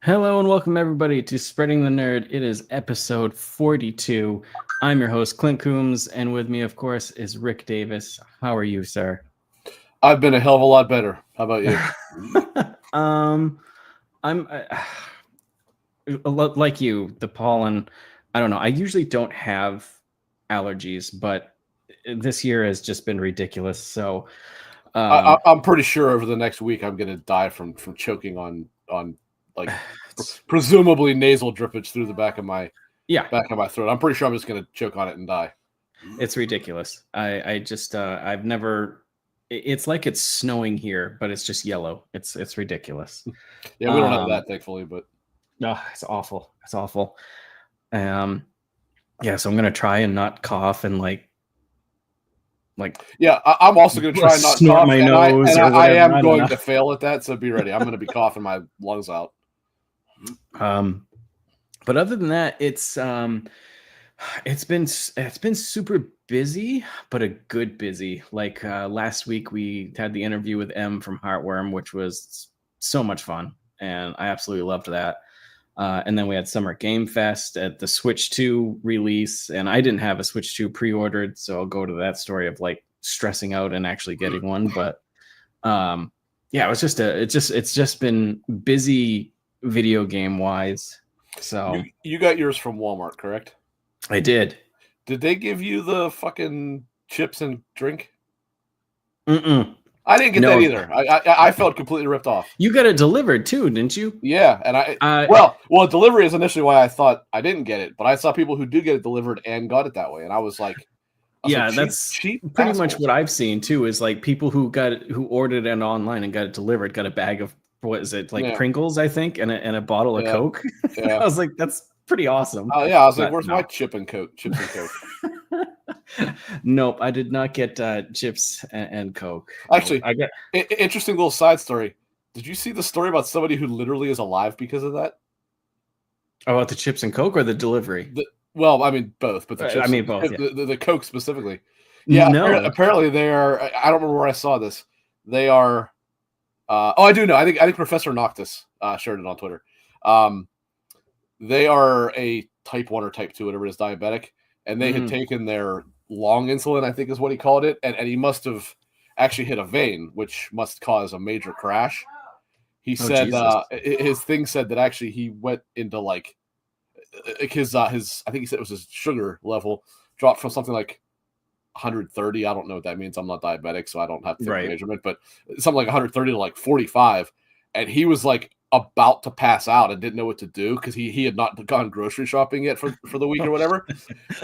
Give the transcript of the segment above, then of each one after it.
Hello and welcome everybody to Spreading the Nerd. It is episode 42. I'm your host, Clint Coombs, and with me, of course, is Rick Davis. How are you, sir? I've been a hell of a lot better. How about you? I'm like you, the pollen. I don't know. I usually don't have allergies, but this year has just been ridiculous. So, I'm pretty sure over the next week I'm going to die from choking on like presumably nasal drippage through the back of my throat. I'm pretty sure I'm just going to choke on it and die. It's ridiculous. I just I've never. It's like it's snowing here, but it's just yellow. It's ridiculous. Yeah, we don't have that, thankfully, but no, it's awful. It's awful. Yeah, so I'm gonna try and not cough and like. Yeah, I'm also going to try and not snort cough. My nose I am going to fail at that, so be ready. I'm going to be coughing my lungs out. But other than that, it's been super busy, but a good busy. Like last week, we had the interview with M from Heartworm, which was so much fun, and I absolutely loved that. And then we had Summer Game Fest at the Switch 2 release, and I didn't have a Switch 2 pre-ordered, so I'll go to that story of like stressing out and actually getting one. But yeah, it's just been busy video game wise. So you got yours from Walmart, correct? I did. Did they give you the fucking chips and drink? Mm-mm. I didn't get that either. I felt completely ripped off. You got it delivered too, didn't you? Yeah, and well, delivery is initially why I thought I didn't get it, but I saw people who do get it delivered and got it that way, and I was like, that's cheap pretty assholes. Much what I've seen too. Is like people who ordered it online and got it delivered got a bag of what is it like Pringles, I think, and a bottle of Coke. Yeah. I was like, that's pretty awesome. Yeah, I was like, where's my chips and Coke? Nope, I did not get chips and Coke. Actually, I got interesting little side story. Did you see the story about somebody who literally is alive because of that? About the chips and Coke or the delivery? Well, I mean both, but the chips, both. Yeah. The Coke specifically. Yeah, no. Apparently they are. I don't remember where I saw this. They are. I do know. I think Professor Noctis shared it on Twitter. They are a type 1 or type 2, whatever it is, diabetic, and they had taken their long insulin, I think is what he called it, and he must have actually hit a vein, which must cause a major crash. He said his thing said that actually he went into like his I think he said it was his sugar level dropped from something like 130. I don't know what that means. I'm not diabetic, so I don't have to take a measurement, but something like 130 to like 45, and he was like about to pass out and didn't know what to do because he had not gone grocery shopping yet for the week or whatever.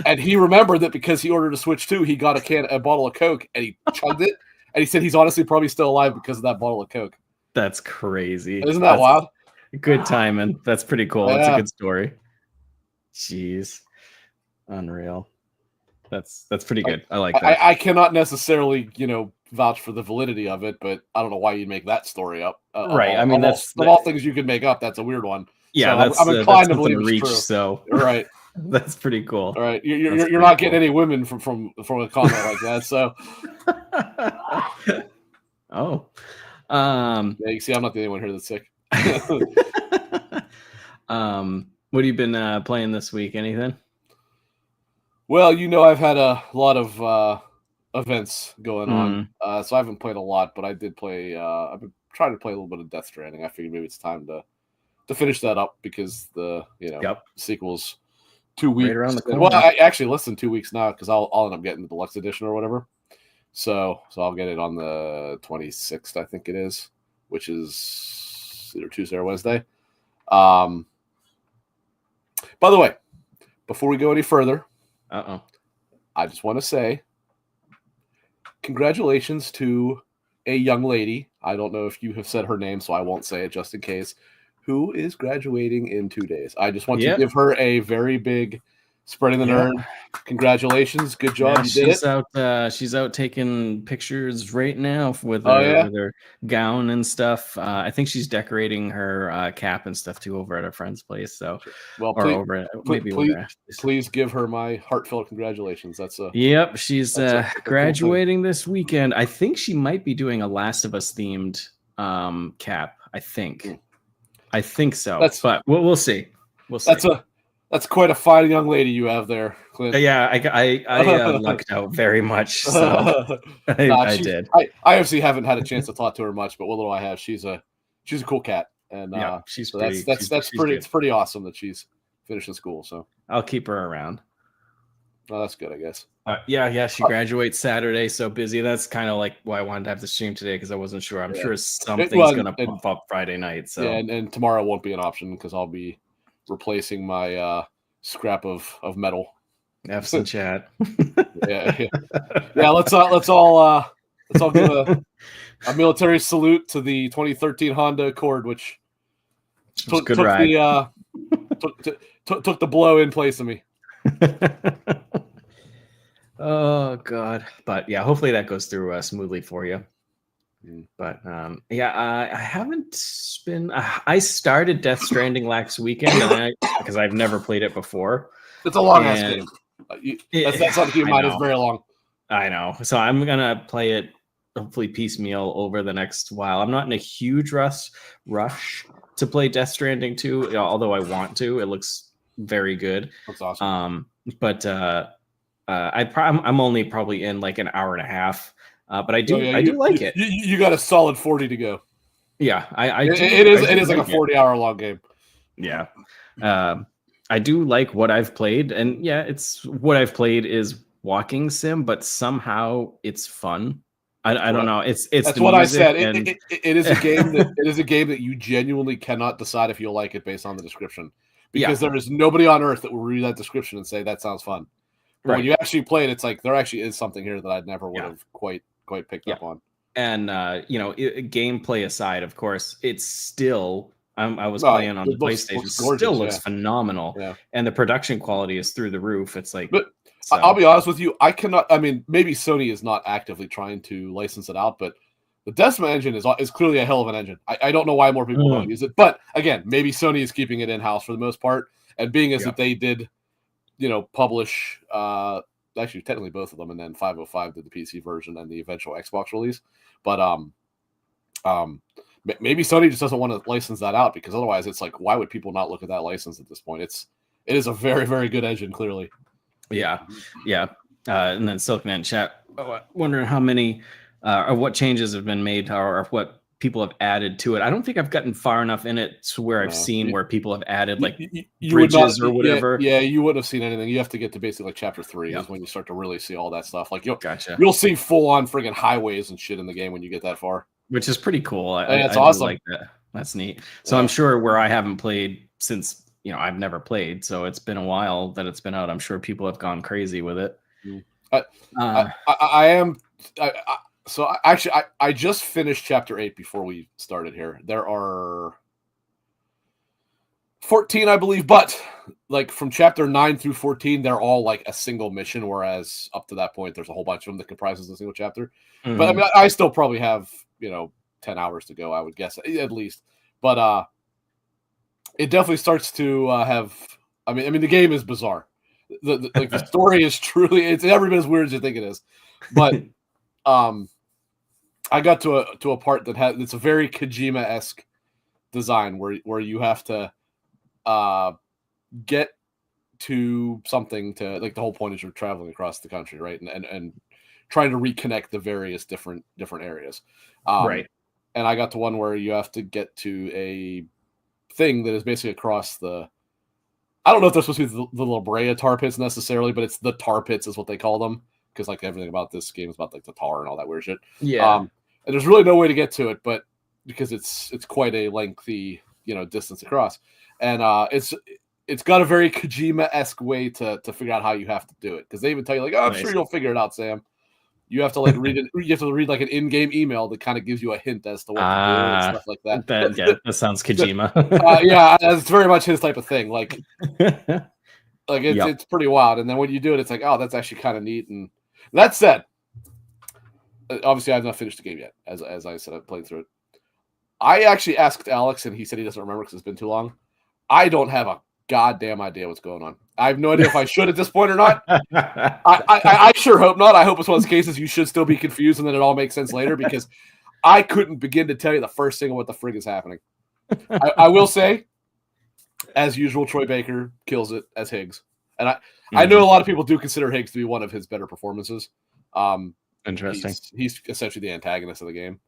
And he remembered that because he ordered a Switch 2, he got a bottle of Coke and he chugged it. And he said he's honestly probably still alive because of that bottle of Coke. That's crazy. Isn't that wild? Good timing. That's pretty cool. That's a good story. Jeez. Unreal. That's pretty good. I like that. I cannot necessarily, vouch for the validity of it, but I don't know why you'd make that story up. Right. I mean, that's all things you could make up. That's a weird one. Yeah, so I'm inclined to believe it's true. So right. That's pretty cool. All right, you're not getting any women from a comment like that. So. Oh. Yeah, you see, I'm not the only one here that's sick. What have you been playing this week? Anything? Well, I've had a lot of events going on, so I haven't played a lot, but I did play. I've been trying to play a little bit of Death Stranding. I figured maybe it's time to finish that up because the sequel's 2 weeks. Right around the corner. Well, actually less than 2 weeks now because I'll end up getting the deluxe edition or whatever. So I'll get it on the 26th, I think it is, which is either Tuesday or Wednesday. By the way, before we go any further, I just want to say congratulations to a young lady. I don't know if you have said her name, so I won't say it just in case, who is graduating in 2 days. I just want to give her a very big Spreading the Nerd. Congratulations. Good job. You did it. She's out taking pictures right now with her gown and stuff. I think she's decorating her cap and stuff too over at her friend's place. So, please give her my heartfelt congratulations. She's graduating this weekend. I think she might be doing a Last of Us themed cap. I think. I think so, but we'll see. We'll see. That's quite a fine young lady you have there, Clint. Yeah, I lucked out very much. So I did. I obviously haven't had a chance to talk to her much, but what little I have, she's a cool cat, and yeah, she's so pretty. That's pretty. Good. It's pretty awesome that she's finishing school. So I'll keep her around. Oh, that's good, I guess. Yeah. She graduates Saturday, so busy. That's kind of like why I wanted to have the stream today because I wasn't sure. I'm sure something's going to pop up Friday night. So yeah, and tomorrow won't be an option because I'll be replacing my scrap of metal. Have some chat. yeah. Let's all give a military salute to the 2013 Honda Accord, which took the blow in place of me. Oh God! But yeah, hopefully that goes through smoothly for you. But I haven't been. I started Death Stranding last weekend because I've never played it before. It's a long ass game. That's something you might is very long. I know. So I'm gonna play it hopefully piecemeal over the next while. I'm not in a huge rush to play Death Stranding 2, although I want to. It looks very good. That's awesome. But I'm only probably in like an hour and a half. But I do like it. You got a solid 40 to go. Yeah, it is like a 40-hour long game. Yeah. I do like what I've played, and it's what I've played is walking sim, but somehow it's fun. I don't know. That's what I said. It is a game that you genuinely cannot decide if you'll like it based on the description, because there is nobody on earth that will read that description and say that sounds fun. Right. When you actually play it, it's like there actually is something here that I never would have quite picked up on. And gameplay aside, of course, it's still. I was playing on the PlayStation. Still looks phenomenal, and the production quality is through the roof. It's like, but I'll be honest with you, I cannot. I mean, maybe Sony is not actively trying to license it out, but the Decima engine is clearly a hell of an engine. I don't know why more people don't use it, but again, maybe Sony is keeping it in house for the most part, and being as that they did, publish. Actually, technically both of them, and then 505 did the PC version and the eventual Xbox release, but maybe Sony just doesn't want to license that out because otherwise it's like, why would people not look at that license at this point? It is a very, very good engine, clearly. Yeah. And then Silkman chat, wondering how many or what changes have been made or what people have added to it. I don't think I've gotten far enough in it to where I've seen where people have added like bridges or whatever. Yeah, you wouldn't have seen anything. You have to get to basically like chapter 3 is when you start to really see all that stuff. Like you'll see full on friggin' highways and shit in the game when you get that far. Which is pretty cool. That's awesome. Like that. That's neat. So I'm sure where I haven't played since, I've never played. So it's been a while that it's been out. I'm sure people have gone crazy with it. I just finished chapter 8 before we started here. There are 14, I believe, but like from chapter 9 through 14, they're all like a single mission. Whereas up to that point, there's a whole bunch of them that comprises a single chapter. Mm-hmm. But I mean, I still probably have, 10 hours to go, I would guess at least. But it definitely starts to have. I mean, the game is bizarre. The story is truly, it's every bit as weird as you think it is. But I got to a part that it's a very Kojima-esque design where you have to get to something to, like, the whole point is you're traveling across the country, right? And trying to reconnect the various different areas. Right. And I got to one where you have to get to a thing that is basically across the, I don't know if they're supposed to be the La Brea tar pits necessarily, but it's the tar pits is what they call them. Because like everything about this game is about like the tar and all that weird shit. Yeah. And there's really no way to get to it, but because it's quite a lengthy, distance across. And it's got a very Kojima-esque way to figure out how you have to do it. Because they even tell you like, I'm sure you'll figure it out, Sam. You have to like read it. You have to read like an in-game email that kind of gives you a hint as to what to do and stuff like that. That sounds Kojima. Yeah, it's very much his type of thing. Like it's pretty wild. And then when you do it, it's like, oh, that's actually kind of neat. And that said, obviously I have not finished the game yet. As I said, I've played through it. I actually asked Alex, and he said he doesn't remember because it's been too long. I don't have a goddamn idea what's going on. I have no idea if I should at this point or not. I sure hope not. I hope it's one of those cases you should still be confused and then it all makes sense later, because I couldn't begin to tell you the first thing of what the frig is happening. I will say, as usual, Troy Baker kills it as Higgs, and I know a lot of people do consider Higgs to be one of his better performances. Interesting. He's essentially the antagonist of the game.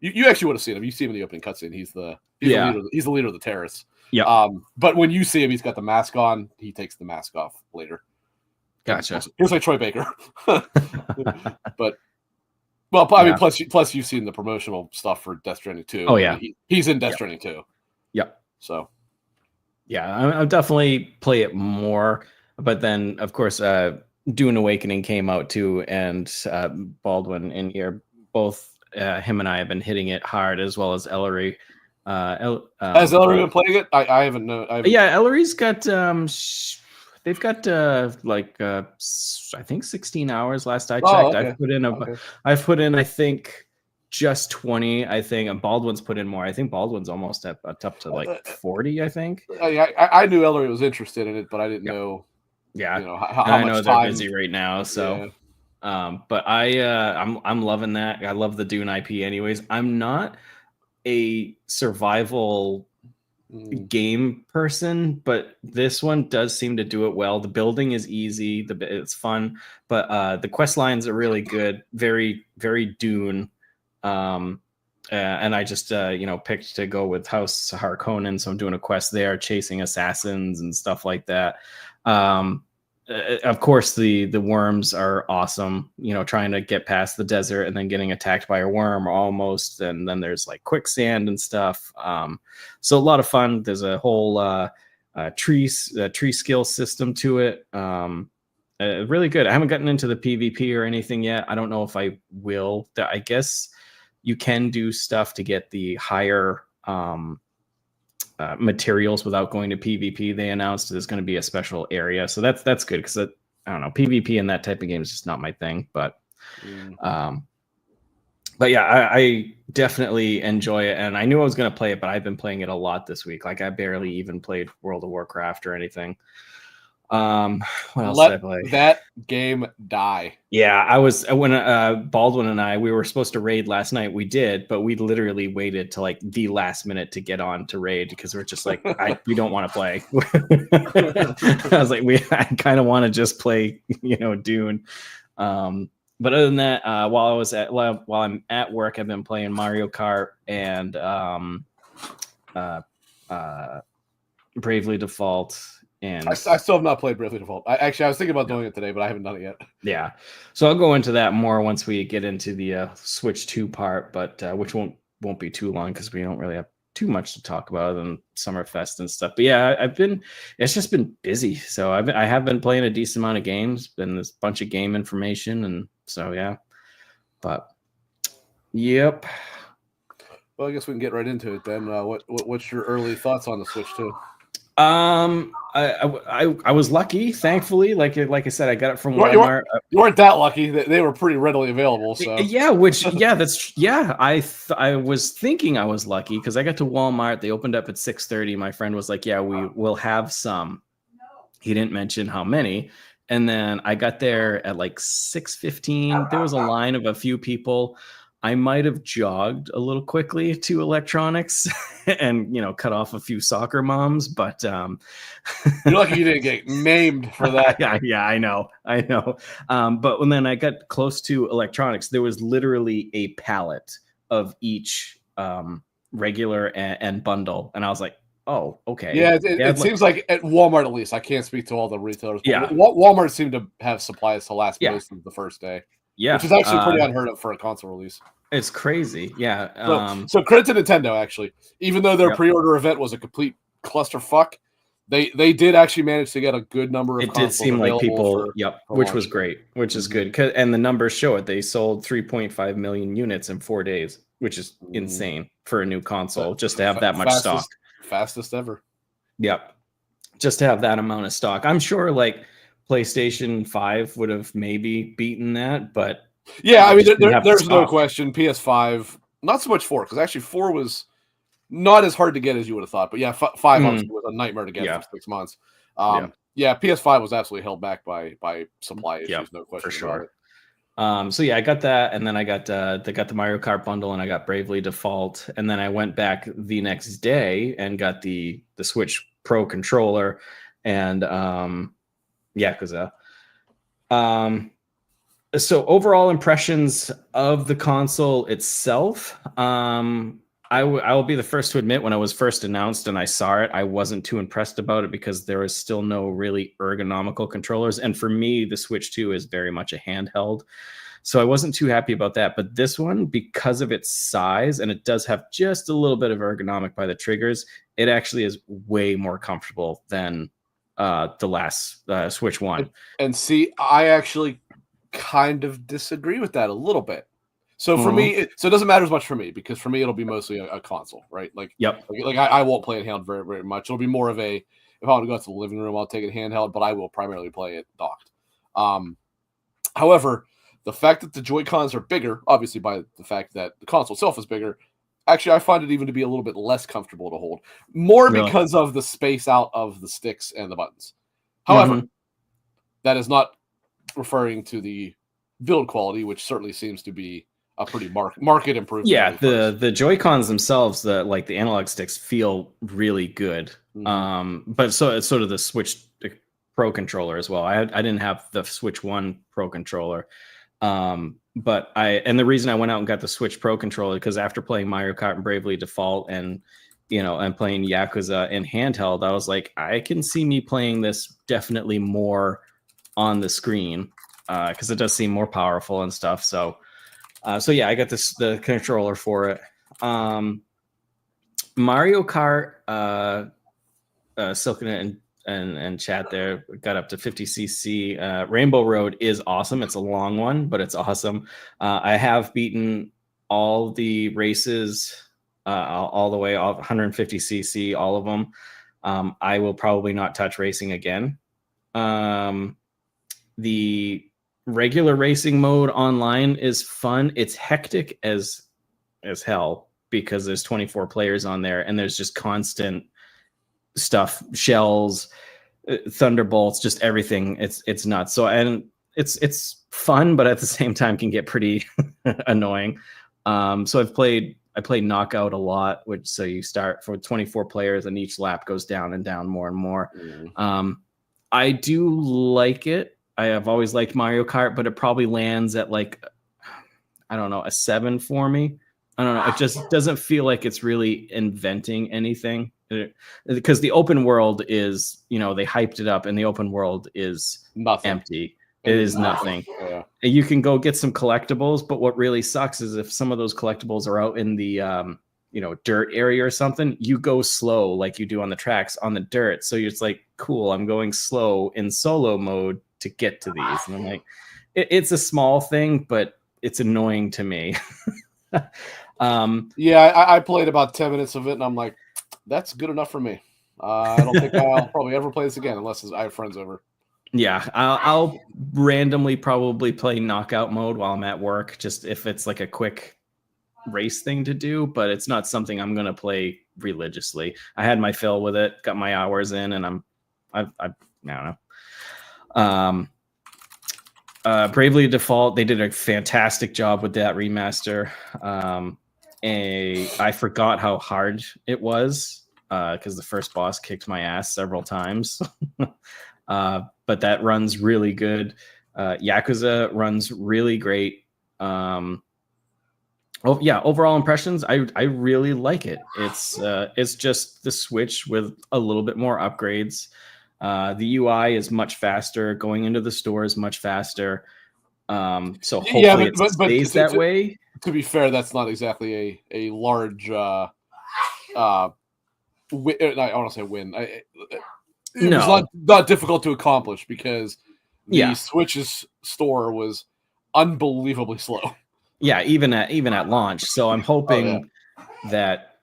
You actually would have seen him. You see him in the opening cutscene. He's the leader of the terrorists. Yeah. But when you see him, he's got the mask on. He takes the mask off later. Gotcha. Here's like Troy Baker. But I mean, plus you've seen the promotional stuff for Death Stranding 2. Oh yeah, he's in Death Stranding 2. Yep. So yeah, I'll definitely play it more. But then, of course, Dune Awakening came out too, and Baldwin in here, both him and I have been hitting it hard, as well as Ellery. Has Ellery been playing it? I haven't known. Yeah, Ellery's got they've got I think 16 hours last I checked. Okay. I've put in I think just 20. I think, and Baldwin's put in more. I think Baldwin's almost up to like 40. I think. I knew Ellery was interested in it, but I didn't know. Yeah, how I much know time. they're busy right now, so. Yeah. But I'm loving that. I love the Dune IP. Anyways, I'm not a survival game person, but this one does seem to do it well. The building is easy, it's fun, but the quest lines are really good, very very Dune. And I just picked to go with House Harkonnen, so I'm doing a quest there, chasing assassins and stuff like that. Of course, the worms are awesome. Trying to get past the desert and then getting attacked by a worm almost, and then there's like quicksand and stuff. So a lot of fun. There's a whole tree skill system to it. Really good. I haven't gotten into the PvP or anything yet. I don't know if I will. I guess you can do stuff to get the higher materials without going to PvP. They announced there's going to be a special area, so that's good, because I don't know, PvP and that type of game is just not my thing. But yeah, I definitely enjoy it, and I knew I was going to play it, but I've been playing it a lot this week. Like I barely even played World of Warcraft or anything. What else did I play? That game die. Yeah, when Baldwin and we were supposed to raid last night. We did, but we literally waited to like the last minute to get on to raid, because we're just like, we don't want to play. I was like, I kind of want to just play, Dune. But other than that, while I'm at work, I've been playing Mario Kart and Bravely Default. And I still have not played Bravely Default. I was thinking about doing it today, but I haven't done it yet. Yeah, so I'll go into that more once we get into the Switch 2 part, but which won't be too long, because we don't really have too much to talk about other than Summerfest and stuff. But yeah, it's just been busy. So I have been playing a decent amount of games, been this bunch of game information, and so yeah. But yep. Well, I guess we can get right into it then. What's your early thoughts on the Switch 2? I was lucky, thankfully. Like I said, I got it from Walmart. You weren't that lucky. They were pretty readily available. So I was thinking I was lucky, because I got to Walmart. They opened up at 6:30. My friend was like, "Yeah, we will have some." He didn't mention how many. And then I got there at like 6:15. There was a line of a few people. I might have jogged a little quickly to electronics and, cut off a few soccer moms, but you're lucky you didn't get named for that. Yeah, I know. But then I got close to electronics, there was literally a pallet of each regular and bundle. And I was like, oh, okay. Yeah, it seems like at Walmart, at least, I can't speak to all the retailers. Yeah. Walmart seemed to have supplies to last most of the first day. Yeah, which is actually pretty unheard of for a console release. It's crazy. Yeah. So credit to Nintendo, actually. Even though their pre-order event was a complete clusterfuck, they did actually manage to get a good number of consoles. It did seem like people, which was great, which is good. And the numbers show it. They sold 3.5 million units in 4 days, which is insane for a new console, just to have that much stock. Fastest ever. Yep. Just to have that amount of stock. I'm sure like PlayStation 5 would have maybe beaten that, but yeah, I mean, there's no question. PS5, not so much 4, because actually 4 was not as hard to get as you would have thought. But yeah, 5 obviously was a nightmare to get for 6 months. Yeah, PS5 was absolutely held back by supply issues, no question. For sure. So yeah, I got that, and then I got the Mario Kart bundle, and I got Bravely Default, and then I went back the next day and got the Switch Pro controller, and Yakuza. So overall impressions of the console itself, I will be the first to admit, when I was first announced and I saw it, I wasn't too impressed about it because there is still no really ergonomical controllers, and for me, the Switch 2 is very much a handheld. So I wasn't too happy about that. But this one, because of its size, and it does have just a little bit of ergonomic by the triggers, it actually is way more comfortable than the last Switch 1. And see, I actually kind of disagree with that a little bit. So for me, it doesn't matter as much for me, because for me it'll be mostly a console, right? Like, yep. Like I won't play it handheld very, very much. It'll be more of a, if I want to go to the living room, I'll take it handheld, but I will primarily play it docked. However, the fact that the Joy-Cons are bigger, obviously by the fact that the console itself is bigger, actually I find it even to be a little bit less comfortable to hold. More because of the space out of the sticks and the buttons. However, that is not referring to the build quality, which certainly seems to be a pretty market improvement. Yeah, the Joy-Cons themselves, the analog sticks feel really good. But so it's sort of the Switch Pro controller as well. I didn't have the Switch 1 Pro controller. But the reason I went out and got the Switch Pro controller, because after playing Mario Kart and Bravely Default and playing Yakuza in handheld, I was like, I can see me playing this definitely more on the screen, because it does seem more powerful and stuff. So yeah, I got the controller for it. Mario Kart, Silken and chat there got up to 50cc. Rainbow Road is awesome. It's a long one, but it's awesome. I have beaten all the races, all the way off 150cc, all of them. I will probably not touch racing again. The regular racing mode online is fun. It's hectic as hell because there's 24 players on there, and there's just constant stuff, shells, thunderbolts, just everything. It's nuts. So, and it's fun, but at the same time can get pretty annoying. So I played Knockout a lot, which, so you start for 24 players and each lap goes down and down more and more. I do like it. I have always liked Mario Kart, but it probably lands at like, I don't know, a 7 for me. I don't know. It just doesn't feel like it's really inventing anything, because the open world is, they hyped it up, and the open world is empty. It is nothing. Yeah. You can go get some collectibles, but what really sucks is if some of those collectibles are out in the dirt area or something, you go slow like you do on the tracks on the dirt. So it's like, cool, I'm going slow in solo mode to get to these. And I'm like, it's a small thing, but it's annoying to me. Yeah, I played about 10 minutes of it, and I'm like, that's good enough for me. I don't think I'll probably ever play this again unless I have friends over. Yeah, I'll randomly probably play knockout mode while I'm at work, just if it's like a quick race thing to do, but it's not something I'm going to play religiously. I had my fill with it, got my hours in, and I don't know. Bravely Default, they did a fantastic job with that remaster. I forgot how hard it was, because the first boss kicked my ass several times. But that runs really good. Yakuza runs really great. Overall impressions, I really like it. It's just the Switch with a little bit more upgrades. The UI is much faster. Going into the store is much faster. So hopefully it stays that way. To be fair, that's not exactly a large win. I want to say win. It was not difficult to accomplish, because the Switch's store was unbelievably slow. Yeah, even at launch. So I'm hoping that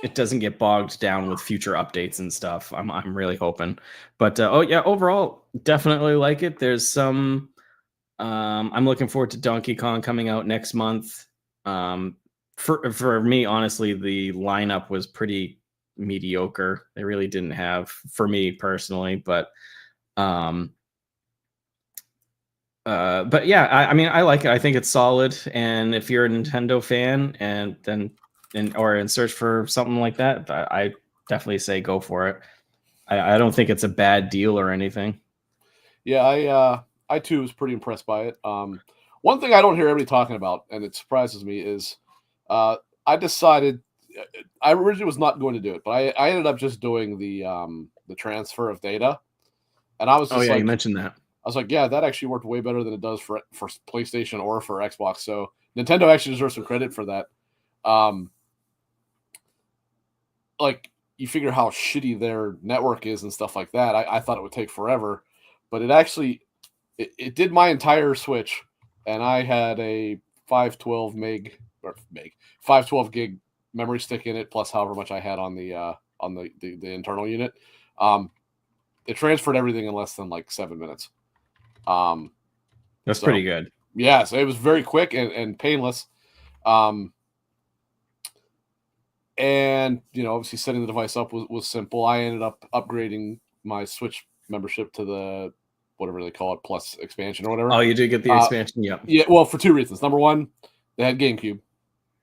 it doesn't get bogged down with future updates and stuff. I'm really hoping. But overall, definitely like it. There's some. I'm looking forward to Donkey Kong coming out next month. For me, honestly, the lineup was pretty mediocre. They really didn't have, for me personally, but But yeah, I mean, I like it. I think it's solid. And if you're a Nintendo fan or in search for something like that, I definitely say go for it. I don't think it's a bad deal or anything. Yeah, I too was pretty impressed by it. One thing I don't hear everybody talking about, and it surprises me, is I decided I originally was not going to do it, but I ended up just doing the transfer of data, and I was Oh just yeah, you like, mentioned that. I was like, yeah, that actually worked way better than it does for PlayStation or for Xbox. So Nintendo actually deserves some credit for that. Like you figure how shitty their network is and stuff like that. I thought it would take forever, but it actually it did my entire Switch, and I had a 512 meg or meg 512 gig memory stick in it, plus however much I had on the internal unit. It transferred everything in less than like 7 minutes. That's pretty good. Yeah, so it was very quick and painless. And obviously setting the device up was simple. I ended up upgrading my Switch membership to the whatever they call it, Plus expansion or whatever. Oh, you did get the expansion, yeah. Yeah, well, for two reasons. Number one, they had GameCube.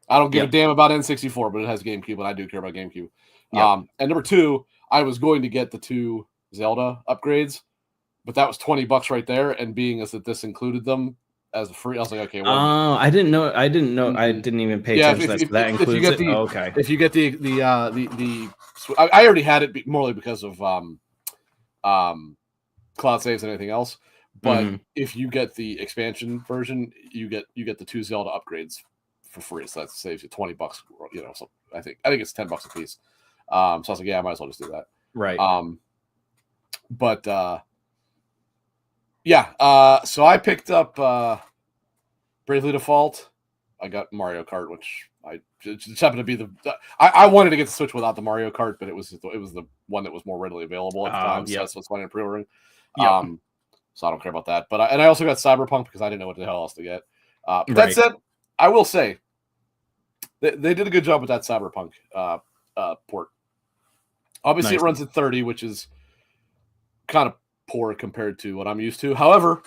I don't give a damn about N64, but it has GameCube, and I do care about GameCube. Yep. And number two, I was going to get the 2 Zelda upgrades, but that was $20 right there. And being as that this included them as a free, I was like, okay. Well, I didn't know. I didn't even pay attention to that. That includes it. Okay. If you get I already had it morely because of cloud saves and anything else. But if you get the expansion version, you get the 2 Zelda upgrades for free. So that saves you $20. So I think it's $10 a piece. So I was like, yeah, I might as well just do that. Right. But so I picked up Bravely Default. I got Mario Kart, which I just happened to be I wanted to get the Switch without the Mario Kart, but it was the one that was more readily available at the time. So that's what's why I'm pre-ordering. So I don't care about that. But I also got Cyberpunk because I didn't know what the hell else to get. That said, I will say they did a good job with that Cyberpunk port. Obviously, it runs at 30, which is kind of poor compared to what I'm used to. However,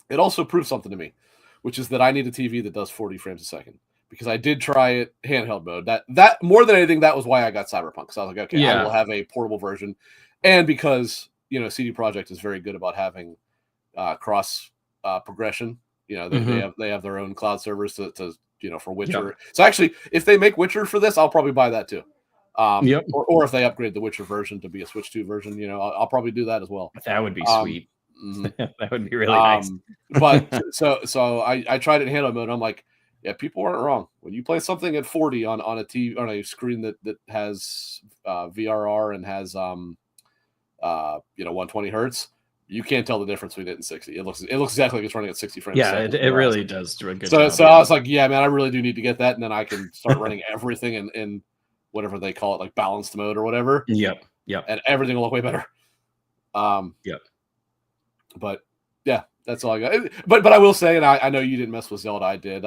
it also proves something to me, which is that I need a TV that does 40 frames a second, because I did try it handheld mode. That more than anything, that was why I got Cyberpunk. So I was like, okay, I will have a portable version, and because CD Projekt is very good about having cross progression. They have their own cloud servers to for Witcher. Yep. So actually, if they make Witcher for this, I'll probably buy that too. Or if they upgrade the Witcher version to be a Switch 2 version, I'll probably do that as well. That would be sweet. That would be really nice. But so I tried it in handheld mode. And I'm like, yeah, people aren't wrong. When you play something at 40 on a TV on a screen that has VRR and has 120 hertz, you can't tell the difference between it and 60. It looks exactly like it's running at 60 frames. Yeah, it really does do a good job. So I was like, yeah, man, I really do need to get that, and then I can start running everything in whatever they call it, like balanced mode or whatever. Yep. And everything will look way better. Yep. But yeah, that's all I got. But I will say, and I know you didn't mess with Zelda, I did.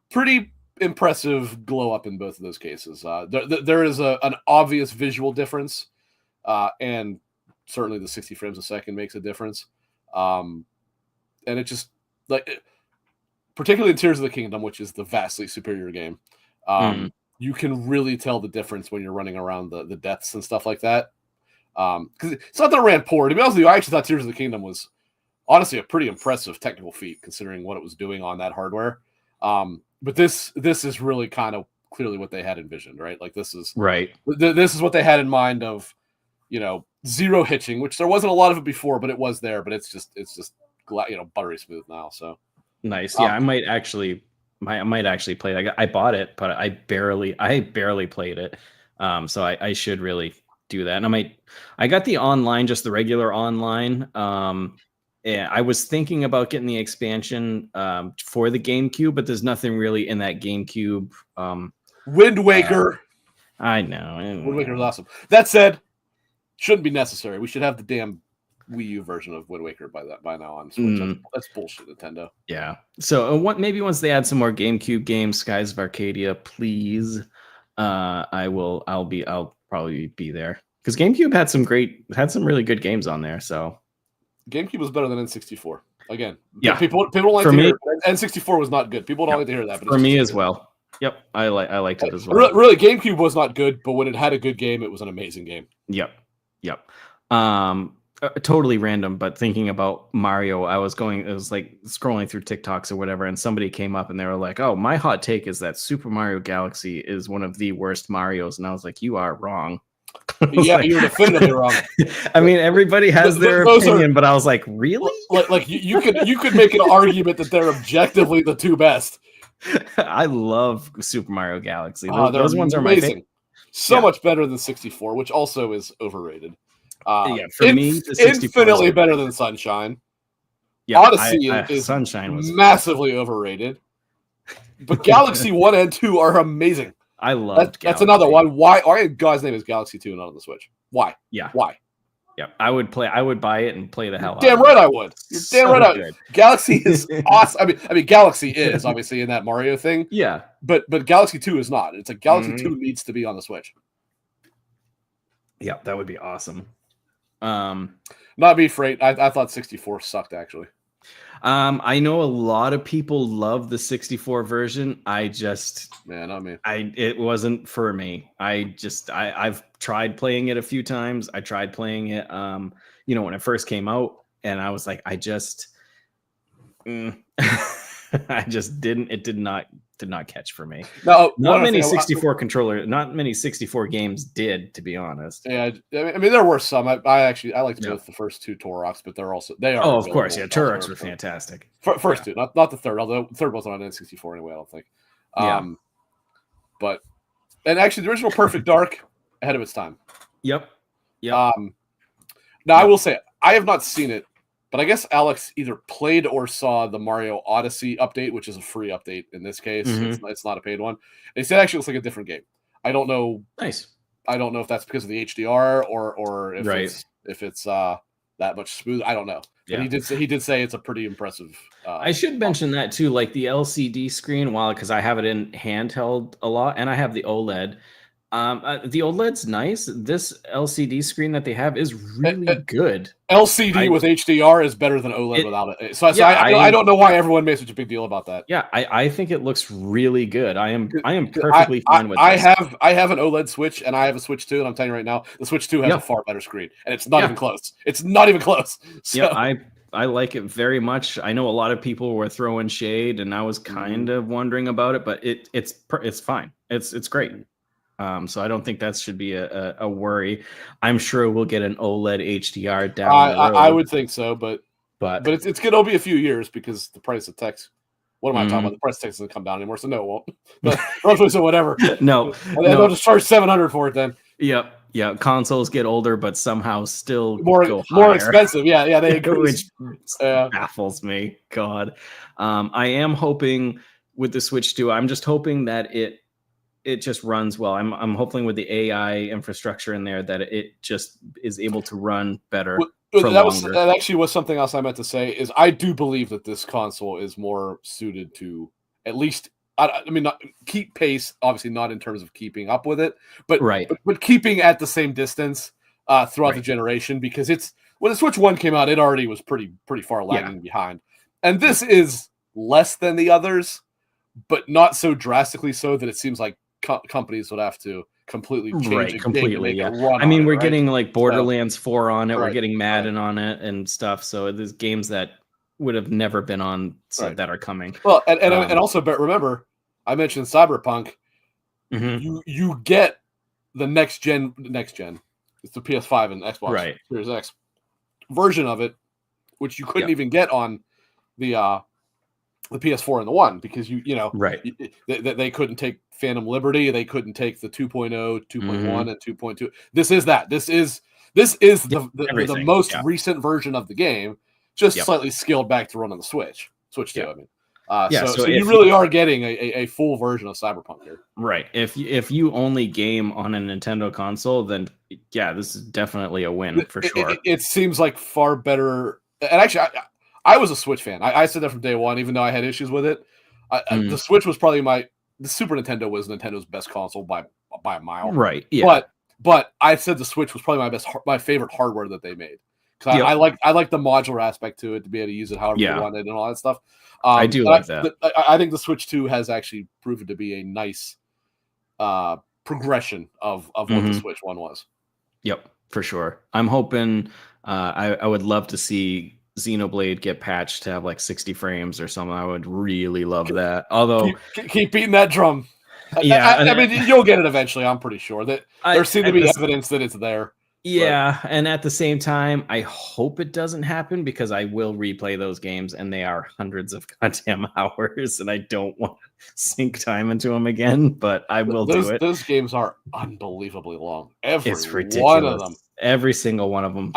Pretty impressive glow up in both of those cases. There is an obvious visual difference, and certainly the 60 frames a second makes a difference. And it just particularly in Tears of the Kingdom, which is the vastly superior game, you can really tell the difference when you're running around the depths and stuff like that. Because it's not that it ran poor. To be honest with you, I actually thought Tears of the Kingdom was honestly a pretty impressive technical feat considering what it was doing on that hardware. But this is really kind of clearly what they had envisioned, right? Like this is right. This is what they had in mind of, zero hitching, which there wasn't a lot of it before, but it was there. But it's just buttery smooth now. So nice. Yeah, I might actually play that. I bought it, but I barely played it. So I should really do that. And I got the online, just the regular online. Yeah, I was thinking about getting the expansion for the GameCube, but there's nothing really in that GameCube. Wind Waker. I know. Wind Waker is awesome. That said, shouldn't be necessary. We should have the damn Wii U version of Wind Waker by now on Switch. That's bullshit, Nintendo. Yeah. So maybe once they add some more GameCube games, Skies of Arcadia, please. I'll probably be there because GameCube had some really good games on there. So GameCube was better than N64. Again, yeah. People don't like to hear it. N64 was not good. People don't like to hear that. But for me as well. Yep, I liked it as well. Really, GameCube was not good, but when it had a good game, it was an amazing game. Yep. Totally random, but thinking about Mario, it was like scrolling through TikToks or whatever, and somebody came up and they were like, "Oh, my hot take is that Super Mario Galaxy is one of the worst Marios," and I was like, "You are wrong." Yeah, you're definitively wrong. I mean, everybody has their opinion, but I was like, really? Like you could make an argument that they're objectively the two best. I love Super Mario Galaxy. Those ones are amazing. So much better than 64, which also is overrated. For me, infinitely better than Sunshine. Yeah, Odyssey is Sunshine was massively overrated. But Galaxy 1 and 2 are amazing. I love that's another one. Why God's name is Galaxy 2 not on the Switch? Why? Yeah. Why? Yeah, I would buy it and play the hell out of it. Damn right I would. You're damn right I would. Galaxy is awesome. I mean, Galaxy is obviously in that Mario thing. Yeah. But Galaxy 2 is not. It's a Galaxy 2 needs to be on the Switch. Yeah, that would be awesome. Not be afraid. I thought 64 sucked actually. I know a lot of people love the 64 version. Not me. It wasn't for me. I've tried playing it a few times. I tried playing it, when it first came out, and I was like, I just didn't. It did not catch for me. No, not many 64 games did, to be honest. Yeah, I mean there were some. I liked both the first two Toroks, but they are. Oh, of course, yeah. Toroks were fantastic. First two, not the third. Although the third wasn't on N64 anyway. I don't think. But actually, the original Perfect Dark ahead of its time. Yep. Now I will say I have not seen it. But I guess Alex either played or saw the Mario Odyssey update, which is a free update in this case. It's not a paid one. They said it actually looks like a different game. I don't know. Nice. I don't know if that's because of the HDR or if it's that much smooth. I don't know. But he did say it's a pretty impressive. I should mention that too, like the LCD screen, because I have it in handheld a lot, and I have the OLED. The OLED's nice. This LCD screen that they have is really good. LCD with HDR is better than OLED without it. So I don't know why everyone made such a big deal about that. Yeah, I think it looks really good. I am perfectly fine with this. I have an OLED Switch and I have a Switch 2, and I'm telling you right now, the Switch 2 has a far better screen, and it's not even close. It's not even close. So. Yeah, I like it very much. I know a lot of people were throwing shade, and I was kind of wondering about it, but it's fine. It's great. So I don't think that should be a worry. I'm sure we'll get an OLED HDR down the road. I would think so, but it's going to be a few years because the price of text. What am I talking about? The price of text doesn't come down anymore, so no, it won't. But so whatever. No, they'll just charge $700 for it then. Yep. Yeah, consoles get older, but somehow still more expensive. Yeah, they increase. Which baffles me. God, I am hoping with the Switch 2. I'm just hoping that it just runs well. I'm hoping with the AI infrastructure in there that it just is able to run better. That actually was something else I meant to say. Is I do believe that this console is more suited to at least. I mean, not keep pace. Obviously, not in terms of keeping up with it, but keeping at the same distance throughout the generation. Because when the Switch 1 came out, it already was pretty far lagging behind, and this is less than the others, but not so drastically so that it seems like companies would have to completely change it. Completely. I mean, we're getting like Borderlands 4 on it. We're getting Madden on it and stuff. So there's games that would have never been on that are coming. Well, and also, but remember, I mentioned Cyberpunk. You get the next gen. It's the PS5 and Xbox Series X version of it, which you couldn't even get on the PS4 and the One because they couldn't take Phantom Liberty, they couldn't take the 2.0, 2.1, and 2.2. This is the most recent version of the game, just slightly scaled back to run on the Switch 2. I mean, so you really are getting a full version of Cyberpunk here. Right. If you only game on a Nintendo console, then this is definitely a win for sure. It seems like far better. And actually, I was a Switch fan. I said that from day one, even though I had issues with it. The Switch was probably the Super Nintendo was Nintendo's best console by a mile. Right. Yeah. But I said the Switch was probably my favorite hardware that they made because I like the modular aspect to it, to be able to use it however you want it and all that stuff. I do like that. I think the Switch 2 has actually proven to be a nice progression of what the Switch 1 was. Yep, for sure. I'm hoping I would love to see Xenoblade get patched to have like 60 frames or something. I would really love that. Although keep beating that drum. Yeah, I mean, you'll get it eventually. I'm pretty sure that there seems to be evidence that it's there. Yeah, and at the same time, I hope it doesn't happen because I will replay those games, and they are hundreds of goddamn hours, and I don't want to sink time into them again. But I will do it. Those games are unbelievably long. It's ridiculous. One of them. Every single one of them.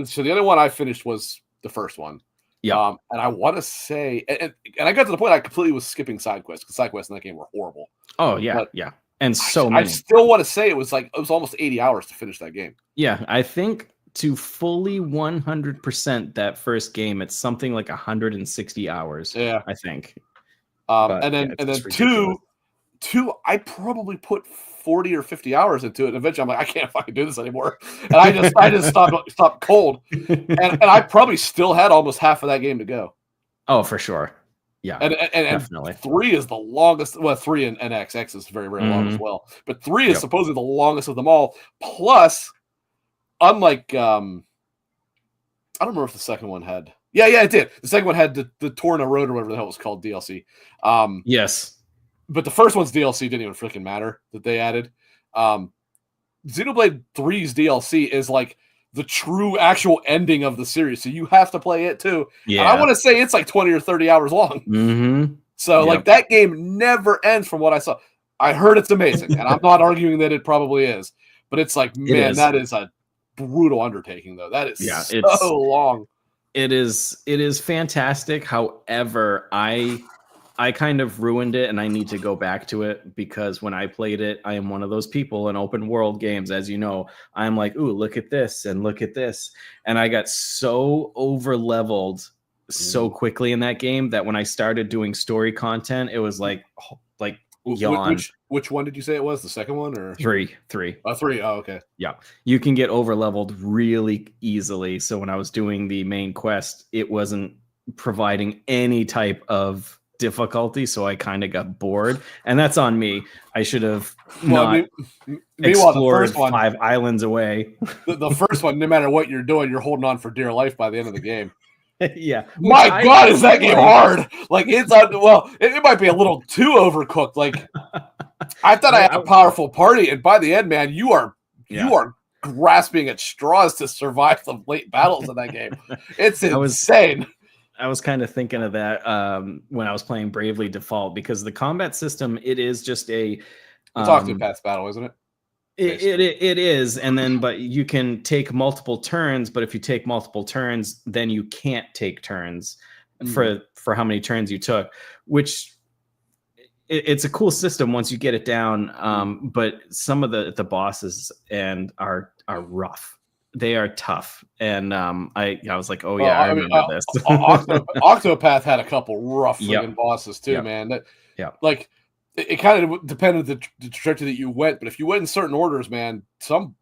So the other one I finished was the first one. Yeah. And I want to say, and I got to the point I completely was skipping side quests because side quests in that game were horrible. Oh yeah, yeah. And so I still want to say it was almost 80 hours to finish that game. Yeah, I think to fully 100% that first game, it's something like 160 hours. Yeah, I think. And then two, I probably put 40 or 50 hours into it. And eventually, I'm like, I can't fucking do this anymore, and I just stopped cold. And I probably still had almost half of that game to go. Oh, for sure. Yeah, and definitely. 3 is the longest. Well, 3 and X is very, very long as well. But 3 is supposedly the longest of them all. Plus, unlike I don't remember if the second one had. Yeah, it did. The second one had the Torna Road or whatever the hell it was called DLC. Yes, but the first one's DLC didn't even freaking matter that they added. Xenoblade 3's DLC is like the true actual ending of the series, so you have to play it too. Yeah, and I want to say it's like 20 or 30 hours long. Mm-hmm. So like that game never ends from what I saw. I heard it's amazing, and I'm not arguing that it probably is, but it's like, man, that is a brutal undertaking though. That is so long. It is fantastic. However, I kind of ruined it, and I need to go back to it because when I played it, I am one of those people in open world games, as you know. I'm like, ooh, look at this and look at this. And I got so over leveled so quickly in that game that when I started doing story content, it was like yawn. Which one did you say it was? The second one or 3? 3. Oh, okay. Yeah. You can get over leveled really easily. So when I was doing the main quest, it wasn't providing any type of difficulty, so I kind of got bored, and that's on me. I should have explored 5 islands away. The first one, no matter what you're doing, you're holding on for dear life by the end of the game. Yeah. My God, is that game hard? Like it might be a little too overcooked. Like I thought I had a powerful party, and by the end, man, you are grasping at straws to survive the late battles in that game. It's insane. I was kind of thinking of that when I was playing Bravely Default, because the combat system, it is just a Octopath battle, isn't it? It is, and then but you can take multiple turns, but if you take multiple turns, then you can't take turns for how many turns you took, which it's a cool system once you get it down. But some of the bosses are rough. They are tough, and I was like, oh yeah, I remember this. Octopath had a couple rough friggin' bosses too, man. Like it kind of depended the trajectory that you went, but if you went in certain orders, man, some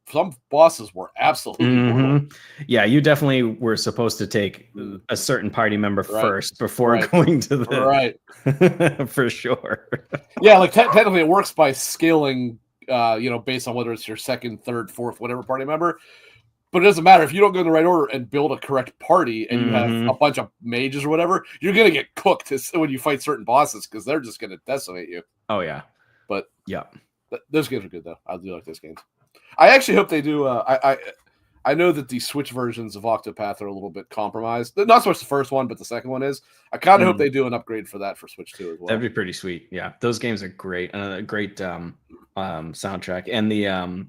bosses were absolutely brutal. Yeah, you definitely were supposed to take a certain party member first before going to the for sure. Yeah, like technically it works by scaling, based on whether it's your second, third, fourth, whatever party member. But it doesn't matter if you don't go in the right order and build a correct party, and you have a bunch of mages or whatever, you're gonna get cooked when you fight certain bosses because they're just gonna decimate you. Oh yeah, but yeah, those games are good though. I do like those games. I actually hope they do. I know that the Switch versions of Octopath are a little bit compromised. Not so much the first one, but the second one is. I kind of hope they do an upgrade for that for Switch 2 as well. That'd be pretty sweet. Yeah, those games are great. A great soundtrack, and the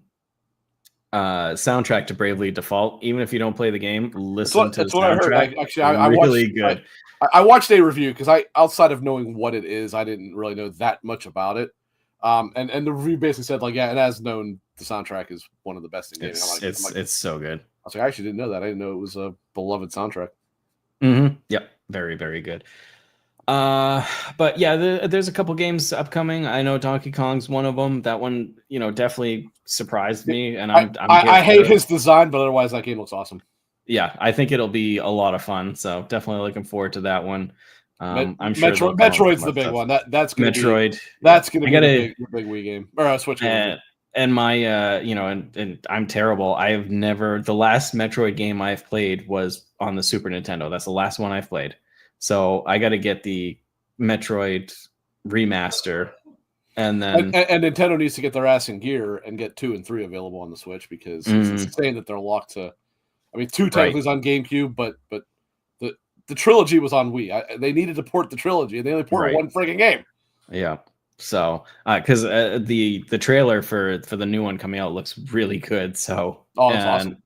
soundtrack to Bravely Default. Even if you don't play the game, listen to the soundtrack. I really good. I watched a review because outside of knowing what it is, I didn't really know that much about it. And the review basically said and as known, the soundtrack is one of the best in gaming. It's so good. I was like, I actually didn't know that. I didn't know it was a beloved soundtrack. Mm-hmm. Yep, very, very good. But yeah, there's a couple games upcoming. I know Donkey Kong's one of them. That one, definitely surprised me, and I hate his design, but otherwise that game looks awesome. Yeah, I think it'll be a lot of fun. So definitely looking forward to that one. I'm sure Metroid's the big one. That's gonna Metroid. Be the big Wii game or a Switch game. And my and I'm terrible. I've never the last Metroid game I've played was on the Super Nintendo. That's the last one I've played. So I got to get the Metroid remaster, and then and Nintendo needs to get their ass in gear and get 2 and 3 available on the Switch because it's insane that they're locked to. I mean, 2 technically is on GameCube, but the trilogy was on Wii. They needed to port the trilogy, and they only ported one freaking game. Yeah. So, because the trailer for the new one coming out looks really good. So, that's awesome.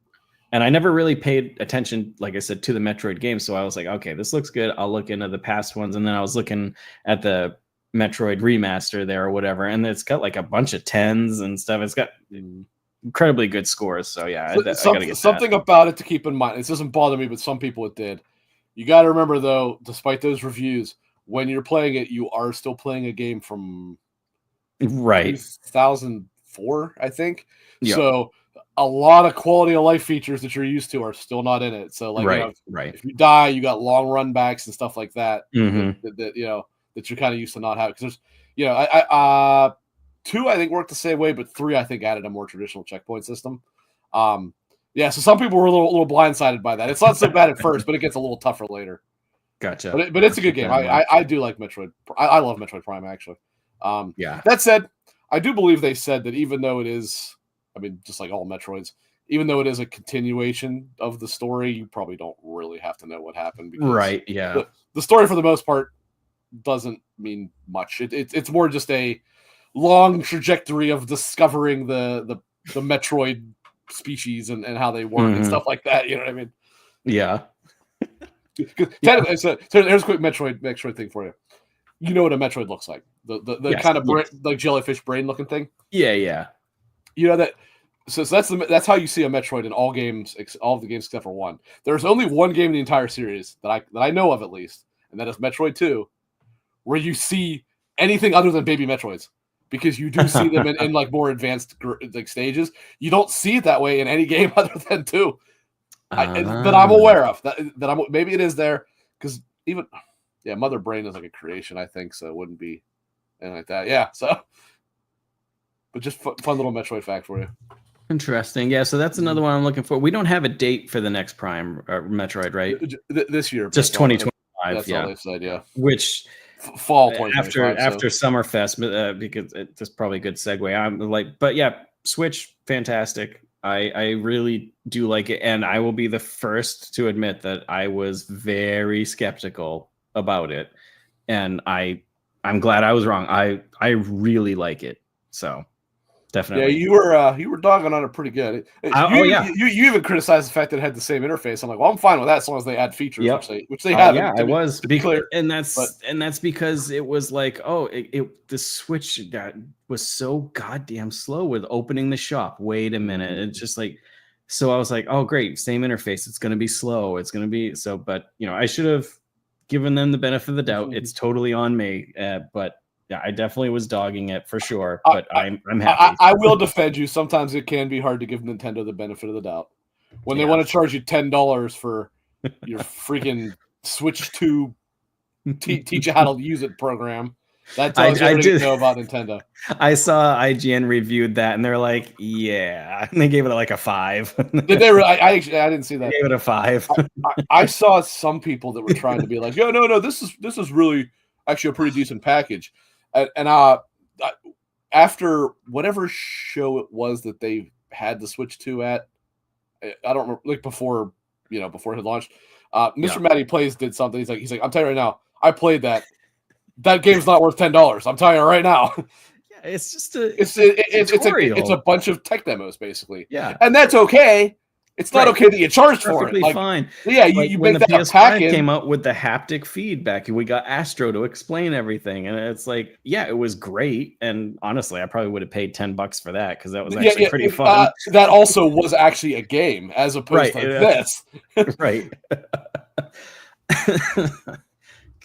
And I never really paid attention, like I said, to the Metroid games. So I was like, okay, this looks good. I'll look into the past ones. And then I was looking at the Metroid remaster there or whatever. And it's got like a bunch of 10s and stuff. It's got incredibly good scores. So yeah, I gotta get something about it to keep in mind. This doesn't bother me, but some people it did. You got to remember, though, despite those reviews, when you're playing it, you are still playing a game from 2004, I think. Yep. So a lot of quality of life features that you're used to are still not in it. So like, if you die, you got long run backs and stuff like that. That you're kind of used to not having. Because there's, 2 I think worked the same way, but 3 I think added a more traditional checkpoint system. Yeah, so some people were a little blindsided by that. It's not so bad at first, but it gets a little tougher later. Gotcha. But it's a good game. I do like Metroid. I love Metroid Prime, actually. Yeah. That said, I do believe they said that even though it is, I mean, just like all Metroids, even though it is a continuation of the story, you probably don't really have to know what happened. Because yeah. The story, for the most part, doesn't mean much. It's more just a long trajectory of discovering the Metroid species and how they work and stuff like that. You know what I mean? Yeah. Technically, so here's a quick Metroid thing for you. You know what a Metroid looks like? The kind of like jellyfish brain looking thing. Yeah. You know that. So that's how you see a Metroid in all games, all of the games except for one. There's only one game in the entire series that I know of, at least, and that is Metroid 2, where you see anything other than baby Metroids, because you do see them in like more advanced like stages. You don't see it that way in any game other than 2. That I'm aware of. Maybe it is there, because even Mother Brain is like a creation, I think, so it wouldn't be anything like that. Yeah, so but just fun little Metroid fact for you. Interesting. Yeah, so that's another one I'm looking for. We don't have a date for the next Prime Metroid, right? This year, just 2025. That's all they said. Yeah, which fall 2025 after Summerfest, because it's probably a good segue. I'm like, but yeah, Switch, fantastic. I really do like it, and I will be the first to admit that I was very skeptical about it, and I'm glad I was wrong. I really like it, so definitely. Yeah, you were dogging on it pretty good. You even criticized the fact that it had the same interface. I'm like, well, I'm fine with that as long as they add features, which they have. Yeah, I was clear, and that's because it was like, the Switch was so goddamn slow with opening the shop. Wait a minute, it's just like, so I was like, oh great, same interface. It's gonna be slow. It's gonna be so, but I should have given them the benefit of the doubt. It's totally on me, but. Yeah, I definitely was dogging it for sure, but I'm happy. I will defend you. Sometimes it can be hard to give Nintendo the benefit of the doubt when they want to charge you $10 for your freaking Switch 2 teach you how to use it program. That tells you everything you know about Nintendo. I saw IGN reviewed that, and they're like, "Yeah," and they gave it like a 5. Did they? Really? I didn't see that. They gave it a 5. I saw some people that were trying to be like, "Yo, no, this is really actually a pretty decent package." And after whatever show it was that they had the Switch 2 at, I don't remember, like before it had launched, Mr. Matty Plays did something. He's like, I'm telling you right now, I played that. That game's not worth $10. I'm telling you right now. Yeah, it's just a it's a bunch of tech demos basically. Yeah, and that's okay. It's not okay that you charged for it. Like, fine. Yeah, you when make the that PS5 came out with the haptic feedback, and we got Astro to explain everything, and it's like, yeah, it was great. And honestly, I probably would have paid $10 for that, because that was actually pretty fun. That also was actually a game, as opposed to this. Right.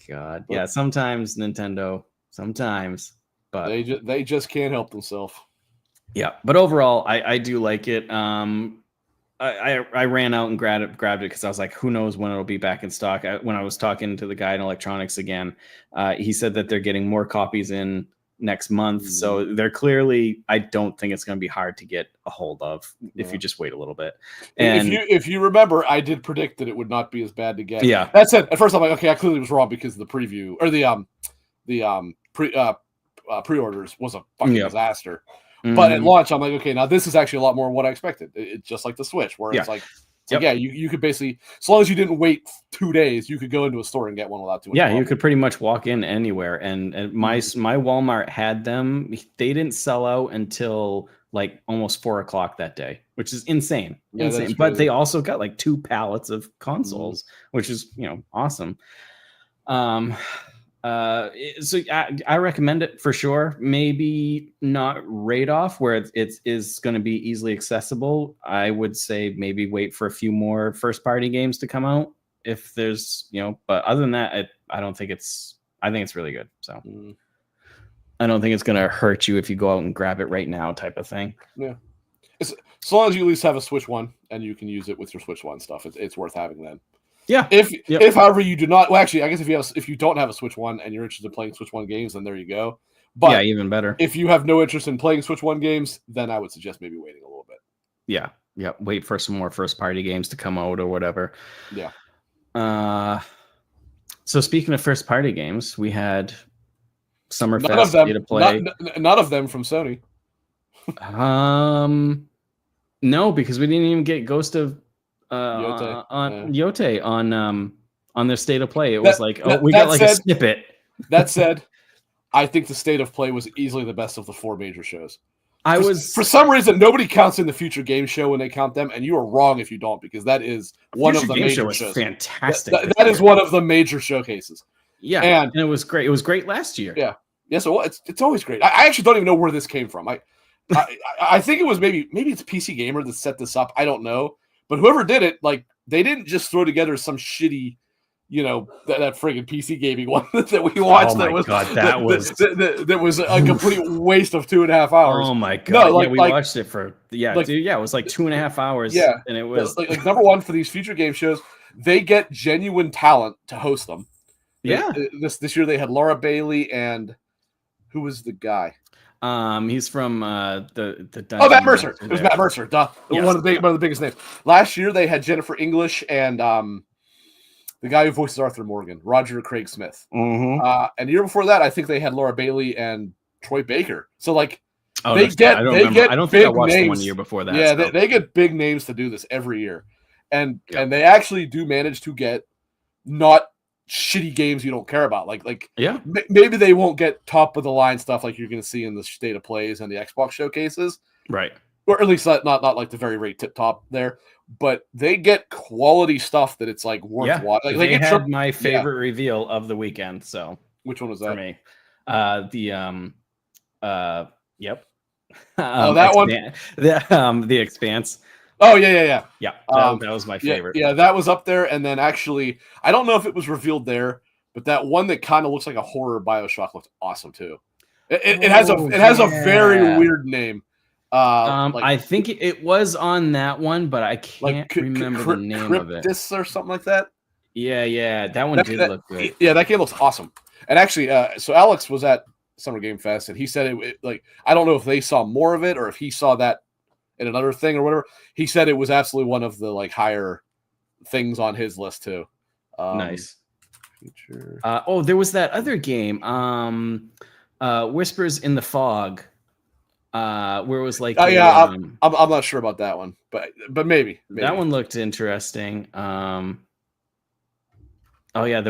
God. Yeah, sometimes Nintendo, but they just can't help themselves. Yeah, but overall, I do like it. I ran out and grabbed it because I was like, who knows when it'll be back in stock. When I was talking to the guy in electronics again, he said that they're getting more copies in next month. So they're clearly, I don't think it's going to be hard to get a hold of if you just wait a little bit. And if you remember, I did predict that it would not be as bad to get. Yeah. That said, at first I'm like, okay, I clearly was wrong because the preview or the pre-orders was a fucking disaster. But at launch, I'm like, okay, now this is actually a lot more what I expected. It's just like the Switch, where it's like, you could basically, as long as you didn't wait 2 days, you could go into a store and get one without too much problem. You could pretty much walk in anywhere. And my Walmart had them. They didn't sell out until like almost 4 o'clock that day, which is insane. But they also got like 2 pallets of consoles, which is, awesome. So I recommend it for sure. Maybe not right off where it is going to be easily accessible. I would say maybe wait for a few more first party games to come out if there's, but other than that, I think it's really good. So I don't think it's going to hurt you if you go out and grab it right now type of thing. Yeah. As long as you at least have a Switch 1 and you can use it with your Switch 1 stuff, it's worth having then. Yeah. If however you do not, well, actually, I guess if you don't have a Switch 1 and you're interested in playing Switch 1 games, then there you go. But yeah, even better. If you have no interest in playing Switch 1 games, then I would suggest maybe waiting a little bit. Yeah. Yeah. Wait for some more first party games to come out or whatever. Yeah. So speaking of first party games, we had Summerfest State of Play. None of them from Sony. No, because we didn't even get Ghost of Yotei on their State of Play. It was we got like a snippet. That said, I think the State of Play was easily the best of the 4 major shows. For some reason, nobody counts in the Future Game Show when they count them, and you are wrong if you don't, because that is one of the major shows. Fantastic. That is one of the major showcases. Yeah, and it was great. It was great last year. Yeah. So it's always great. I actually don't even know where this came from. I think it was maybe it's PC Gamer that set this up. I don't know. But whoever did it, they didn't just throw together some shitty, that friggin' PC gaming one that we watched. Oh my God, that was a complete waste of 2.5 hours. Oh my God! No, we watched it for dude. Yeah, it was like 2.5 hours. Yeah, and it was like number one for these future game shows. They get genuine talent to host them. Yeah, this year they had Laura Bailey and who was the guy? He's from the Matt Mercer. It was Matt Mercer. Duh. Yes. One of the biggest names. Last year they had Jennifer English and the guy who voices Arthur Morgan, Roger Craig Smith. Mm-hmm. And the year before that, I think they had Laura Bailey and Troy Baker. So I don't think I watched the 1 year before that. Yeah, so. they get big names to do this every year, and they actually do manage to get not shitty games you don't care about. Maybe they won't get top of the line stuff like you're going to see in the State of Plays and the Xbox showcases, right? Or at least not like the very tip top there. But they get quality stuff that it's like worth watching. They had my favorite reveal of the weekend. So which one was that for me? Yep. That one. The Expanse. Oh yeah. That was my favorite. Yeah, that was up there. And then actually, I don't know if it was revealed there, but that one that kind of looks like a horror BioShock looks awesome too. It has a very weird name. I think it was on that one, but I can't remember the name of it. Cryptis or something like that. Yeah, that one did look good. Yeah, that game looks awesome. And actually, so Alex was at Summer Game Fest, and he said it I don't know if they saw more of it or if he saw that in another thing or whatever. He said it was absolutely one of the higher things on his list too. Nice. Feature. There was that other game, Whispers in the Fog, where it was like. I'm not sure about that one, but maybe that one looked interesting. There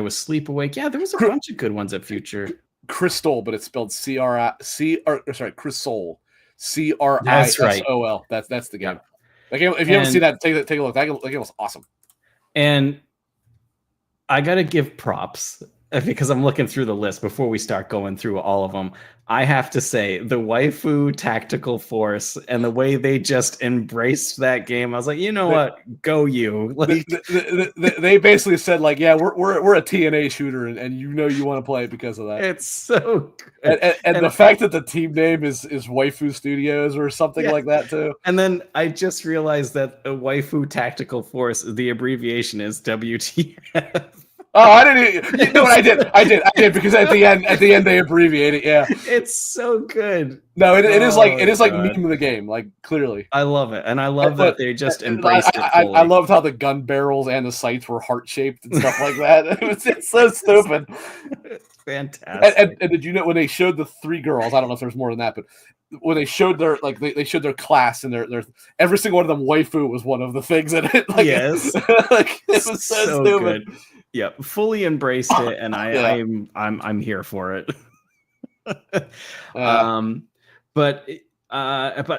was Sleep Awake. Yeah, there was a bunch of good ones at Future. Crystal, but it's spelled Crysol. CRISOL. That's right. That's the game. Yeah. That game, if you haven't seen that, take a look. That game was awesome. And I gotta give props because I'm looking through the list before we start going through all of them. I have to say the Waifu Tactical Force and the way they just embraced that game. I was like, you know what? Go you. Like they basically said like, yeah, we're a TNA shooter and you know you want to play it because of that. It's so good. And the fact that the team name is Waifu Studios or something like that too. And then I just realized that the Waifu Tactical Force, the abbreviation is WTF. Oh, I didn't. You know what I did? I did because at the end they abbreviate it. Yeah, it's so good. No, it is like meme of the game. Like clearly, I love it, and I love that they just embraced it. I loved how the gun barrels and the sights were heart shaped and stuff like that. It's so stupid. Fantastic. And did you know when they showed the 3 girls? I don't know if there's more than that, but when they showed their they showed their class and their every single one of them waifu was one of the things in it. Like, yes, like it was so stupid. Good. Yeah, fully embraced it, and I'm here for it. But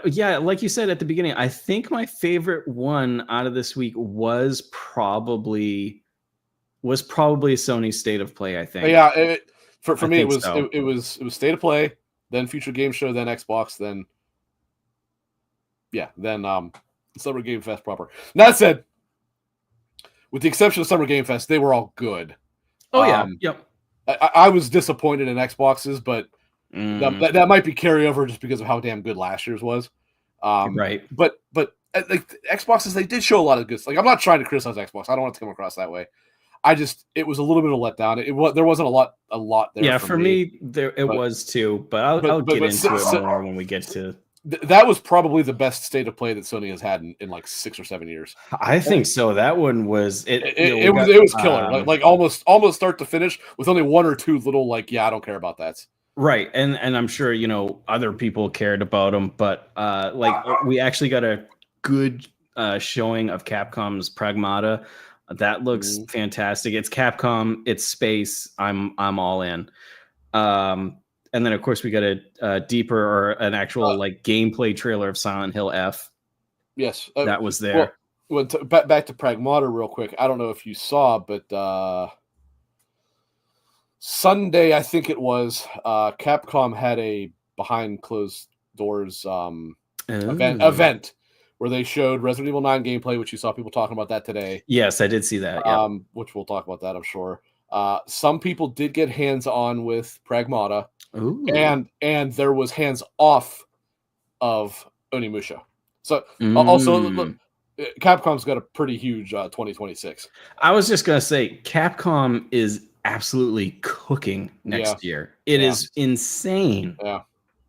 yeah, like you said at the beginning, I think my favorite one out of this week was probably Sony's State of Play. I think. Yeah, for me it was State of Play, then Future Game Show, then Xbox, then Summer Game Fest proper. That said, with the exception of Summer Game Fest, they were all good. Oh yeah, yep. I was disappointed in Xboxes, but that might be carryover just because of how damn good last year's was. Right. But like Xboxes, they did show a lot of good. Like I'm not trying to criticize Xbox. I don't want it to come across that way. It was a little bit of a letdown. There wasn't a lot there. Yeah, for me it was too. But I'll get into it more when we get to. That was probably the best State of Play that Sony has had in like 6 or 7 years. I think so. That one was it was killer. Like almost start to finish with only 1 or 2 little I don't care about that. Right, and I'm sure other people cared about them, but we actually got a good showing of Capcom's Pragmata. That looks fantastic. It's Capcom, it's space. I'm all in. And then, of course, we got a deeper or an actual gameplay trailer of Silent Hill F. Yes, that was there. Well, back to Pragmata real quick. I don't know if you saw, but Sunday, I think it was, Capcom had a behind closed doors event where they showed Resident Evil 9 gameplay, which you saw people talking about that today. Yes, I did see that. Yeah. Which we'll talk about that, I'm sure. Some people did get hands-on with Pragmata. Ooh. And there was hands off of Onimusha. So also Capcom's got a pretty huge 2026. I was just gonna say Capcom is absolutely cooking next year. It is insane. Yeah.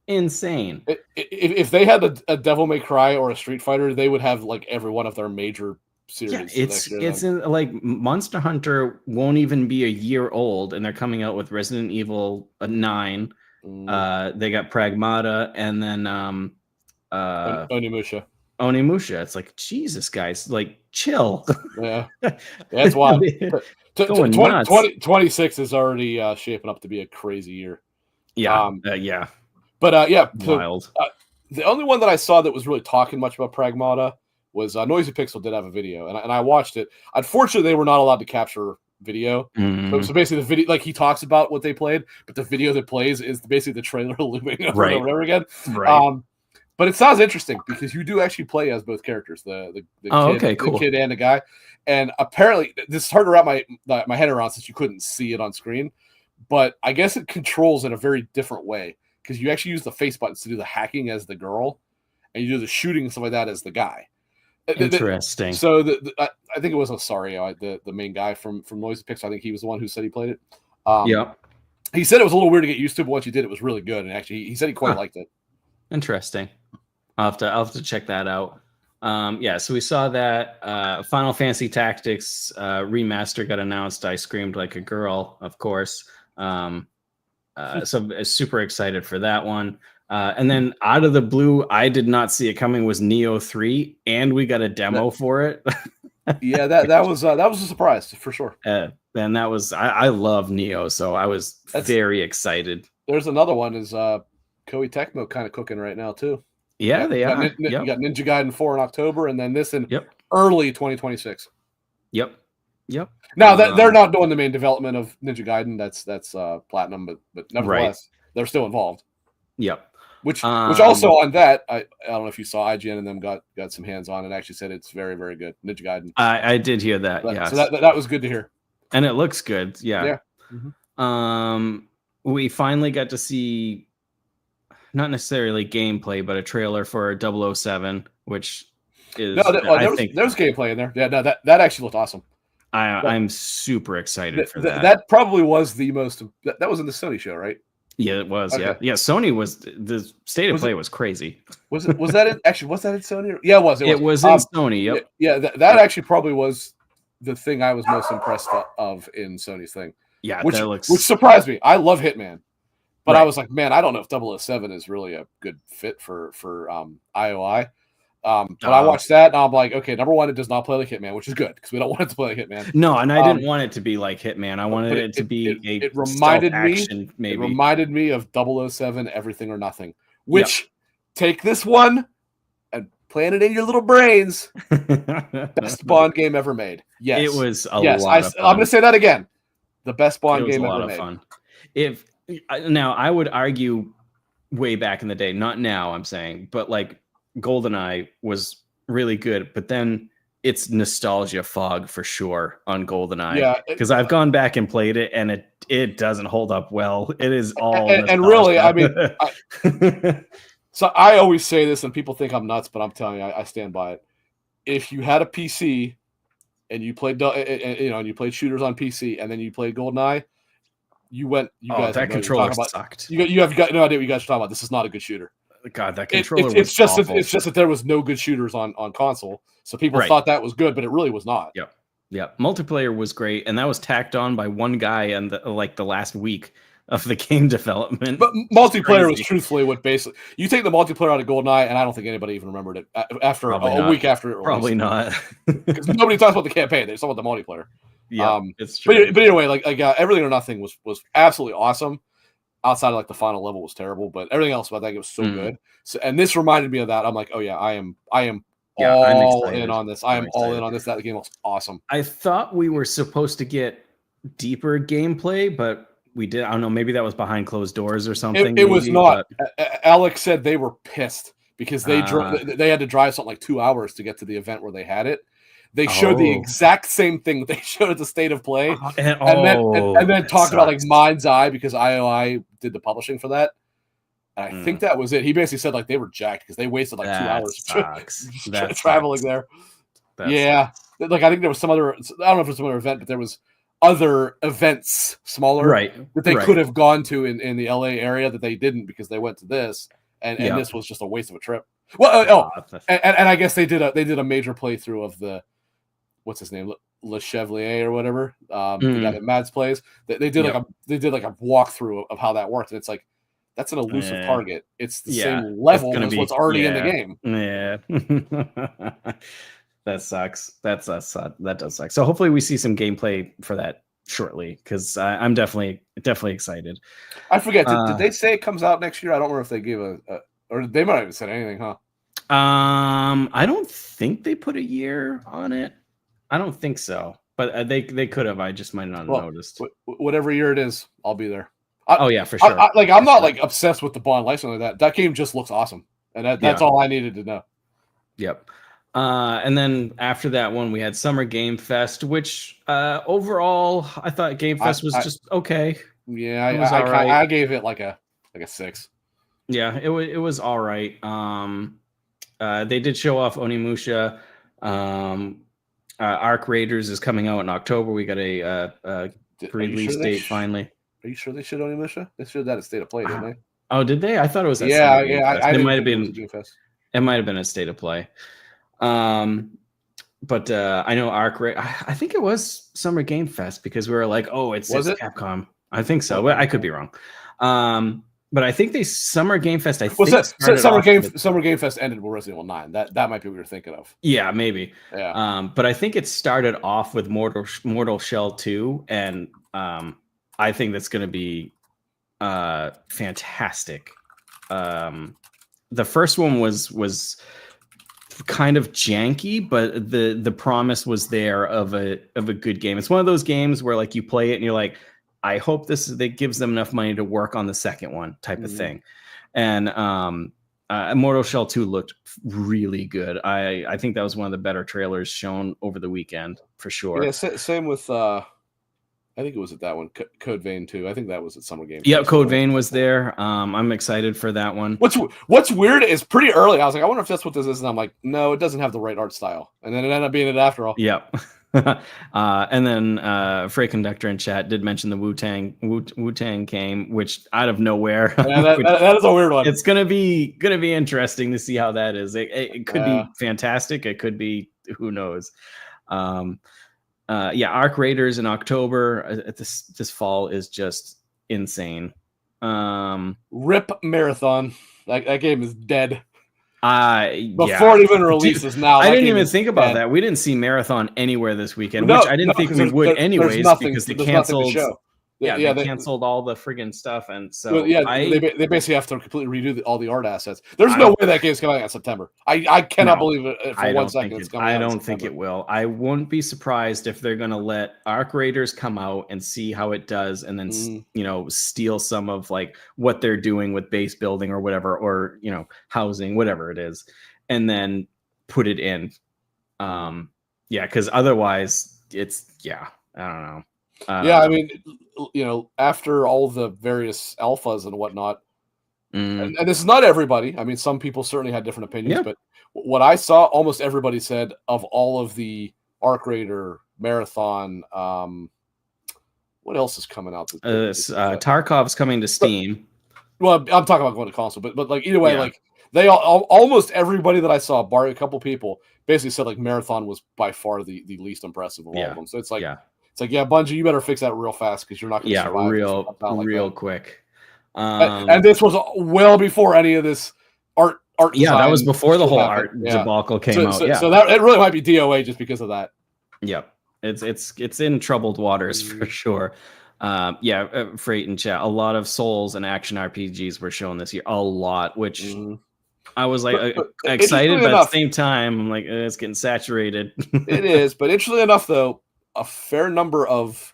Insane. If they had a Devil May Cry or a Street Fighter, they would have every one of their major series. Yeah, it's in Monster Hunter won't even be a year old, and they're coming out with Resident Evil 9. They got Pragmata, and then Onimusha. It's like, Jesus, guys, chill. Yeah, that's why. 2026 is already shaping up to be a crazy year. Yeah, wild. The only one that I saw that was really talking much about Pragmata was Noisy Pixel did have a video, and I watched it. Unfortunately, they were not allowed to capture video. So basically, the video, he talks about what they played, but the video that plays is basically the trailer looping over and over again. Right. But it sounds interesting because you do actually play as both characters, the kid and the guy. And apparently, this is hard to wrap my head around since you couldn't see it on screen. But I guess it controls in a very different way because you actually use the face buttons to do the hacking as the girl, and you do the shooting and stuff like that as the guy. Interesting. So I think it was Osario, the main guy from Noisy Pixel. I think he was the one who said he played it. Yeah. He said it was a little weird to get used to, but once you did, it was really good. And actually, he said he quite liked it. Interesting. I'll have to check that out. So we saw that Final Fantasy Tactics remaster got announced. I screamed like a girl, of course. So super excited for that one. And then out of the blue, I did not see it coming, was Neo 3, and we got a demo for it. Yeah, that was a surprise for sure. And that was I love Neo, so I was very excited. There's another one is Koei Tecmo kind of cooking right now too. Yeah, they are. You got Ninja Gaiden 4 in October, and then this in early 2026. Yep. Yep. Now they're not doing the main development of Ninja Gaiden. That's Platinum, but nevertheless, they're still involved. Yep. Which also on that, I don't know if you saw IGN and them got some hands on and actually said it's very, very good. Ninja Gaiden. I did hear that. Yeah. So that was good to hear. And it looks good. Yeah. Yeah. Mm-hmm. We finally got to see not necessarily gameplay, but a trailer for 007, which is there's gameplay in there. Yeah, no, that actually looked awesome. I'm super excited for that. That probably was the most. That was in the Sony show, right? Yeah, it was. Okay. Yeah. Sony was the state of play was crazy. Was that in Sony? Yeah, it was. It was in Sony. Yep. Yeah, that actually probably was the thing I was most impressed of in Sony's thing. Yeah, which surprised me. I love Hitman, but I was like, man, I don't know if 007 is really a good fit for IOI. But I watched that and I'm like, okay, number one, it does not play like Hitman, which is good because we don't want it to play like Hitman. No, and I didn't want it to be like Hitman. I wanted it to be it reminded me. It reminded me of 007 Everything or Nothing, which take this one and plant it in your little brains. Best Bond game ever made. Yes, it was a lot of fun. I'm going to say that again. The best Bond game ever made. Fun. Now I would argue way back in the day, not now I'm saying, but like GoldenEye was really good, but then it's nostalgia fog for sure on GoldenEye. Yeah, because I've gone back and played it, and it doesn't hold up well. It is all and really, I mean, so I always say this, and people think I'm nuts, but I'm telling you, I stand by it. If you had a PC and you played, and you played shooters on PC, and then you played GoldenEye, guys, that controller sucked. You have got no idea what you guys are talking about. This is not a good shooter. God, that controller it's just that there was no good shooters on console, so people thought that was good, but it really was not. Yep. Multiplayer was great, and that was tacked on by one guy in the last week of the game development. But multiplayer was truthfully what basically you take the multiplayer out of GoldenEye, and I don't think anybody even remembered it after a week after it released. Probably not, because nobody talks about the campaign; they just talk about the multiplayer. Yeah, it's true. But anyway, like Everything or Nothing was absolutely awesome. Outside of like the final level was terrible, but everything else about that game was so good. So, and this reminded me of that. I'm like, oh yeah, I am all in on this. I am all in on this. That game looks awesome. I thought we were supposed to get deeper gameplay, but we did. I don't know. Maybe that was behind closed doors or something. It was not. Alex said they were pissed because they had to drive something like 2 hours to get to the event where they had it. They showed the exact same thing they showed at the State of Play, and then talked about like Mind's Eye because IOI did the publishing for that. And I think that was it. He basically said like they were jacked because they wasted like 2 hours traveling there. Like I think there was some other. I don't know if it was some other event, but there was other events smaller that they could have gone to in the LA area that they didn't because they went to this, and this was just a waste of a trip. Well, and I guess they did a major playthrough of the. What's his name, Le Chevalier or whatever, the guy that Mads plays. They did like a walkthrough of how that worked, and it's like that's an elusive target. It's the same level as what's already in the game. Yeah, that sucks. That does suck. So hopefully we see some gameplay for that shortly because I'm definitely excited. I forget. Did they say it comes out next year? I don't remember if they gave or they might not have said anything, huh? I don't think they put a year on it. I don't think so, but they could have. I just might not have noticed. Whatever year it is, I'll be there. For sure. I'm not like obsessed with the Bond license like that. That game just looks awesome, and that's all I needed to know. Yep. And then after that one, we had Summer Game Fest, which overall I thought Game Fest was just okay. Yeah, I gave it like a 6. Yeah, it was all right. They did show off Onimusha. Arc Raiders is coming out in October. We got a release date finally. Are you sure they showed Onimusha? They showed that at State of Play, didn't they? Oh, did they? I thought it was. At it might have been. It might have been a State of Play. But I know Arc Raiders. I think it was Summer Game Fest because we were like, oh, it's Capcom. I think so. But I could be wrong. But I think Summer Game Fest. Summer Game Fest ended with Resident Evil 9. That might be what you're thinking of. Yeah, maybe. Yeah. But I think it started off with Mortal Shell 2, and I think that's going to be fantastic. The first one was kind of janky, but the promise was there of a good game. It's one of those games where like you play it and you're like, I hope that gives them enough money to work on the second one type of thing. And Immortal Shell 2 looked really good. I think that was one of the better trailers shown over the weekend for sure. Yeah, same with I think it was at that one, Code Vein 2. I think that was at Summer Games. Yeah, Code Vein was there. I'm excited for that one. What's weird is pretty early. I was like, I wonder if that's what this is, and I'm like, no, it doesn't have the right art style, and then it ended up being it after all. Yep. And then Freight Conductor in chat did mention the Wu-Tang came, which out of nowhere. Yeah, that is a weird one. It's gonna be interesting to see how that is. It could be fantastic. It could be, who knows. Arc Raiders in October. This fall is just insane. Rip Marathon. That game is dead. Before it even releases now. I didn't even think about that. We didn't see Marathon anywhere this weekend, which I didn't think we would anyways, because they canceled. They canceled all the friggin' stuff, and so they basically have to completely redo all the art assets. There's no way that game's coming out in September. I cannot believe it for 1 second. It's coming out. I don't think it will. I won't be surprised if they're going to let Arc Raiders come out and see how it does, and then steal some of like what they're doing with base building or whatever, or housing, whatever it is, and then put it in. Because otherwise, it's I don't know. I mean, after all the various alphas and whatnot, and this is not everybody. I mean, some people certainly had different opinions, but what I saw, almost everybody said of all of the Arc Raider Marathon. What else is coming out? Tarkov's coming to Steam. Well, I'm talking about going to console, but like either way, like they almost everybody that I saw, barring a couple people, basically said like Marathon was by far the least impressive of all of them. So it's like. It's like, Bungie, you better fix that real fast because you're not going to survive. real quick. And this was well before any of this art. Yeah, that was before the whole art debacle came out. So that it really might be DOA just because of that. Yep, it's in troubled waters for sure. Freight and chat. A lot of Souls and action RPGs were shown this year. A lot, which I was like excited, but at the same time, I'm like, it's getting saturated. It is, but interestingly enough, though. A fair number of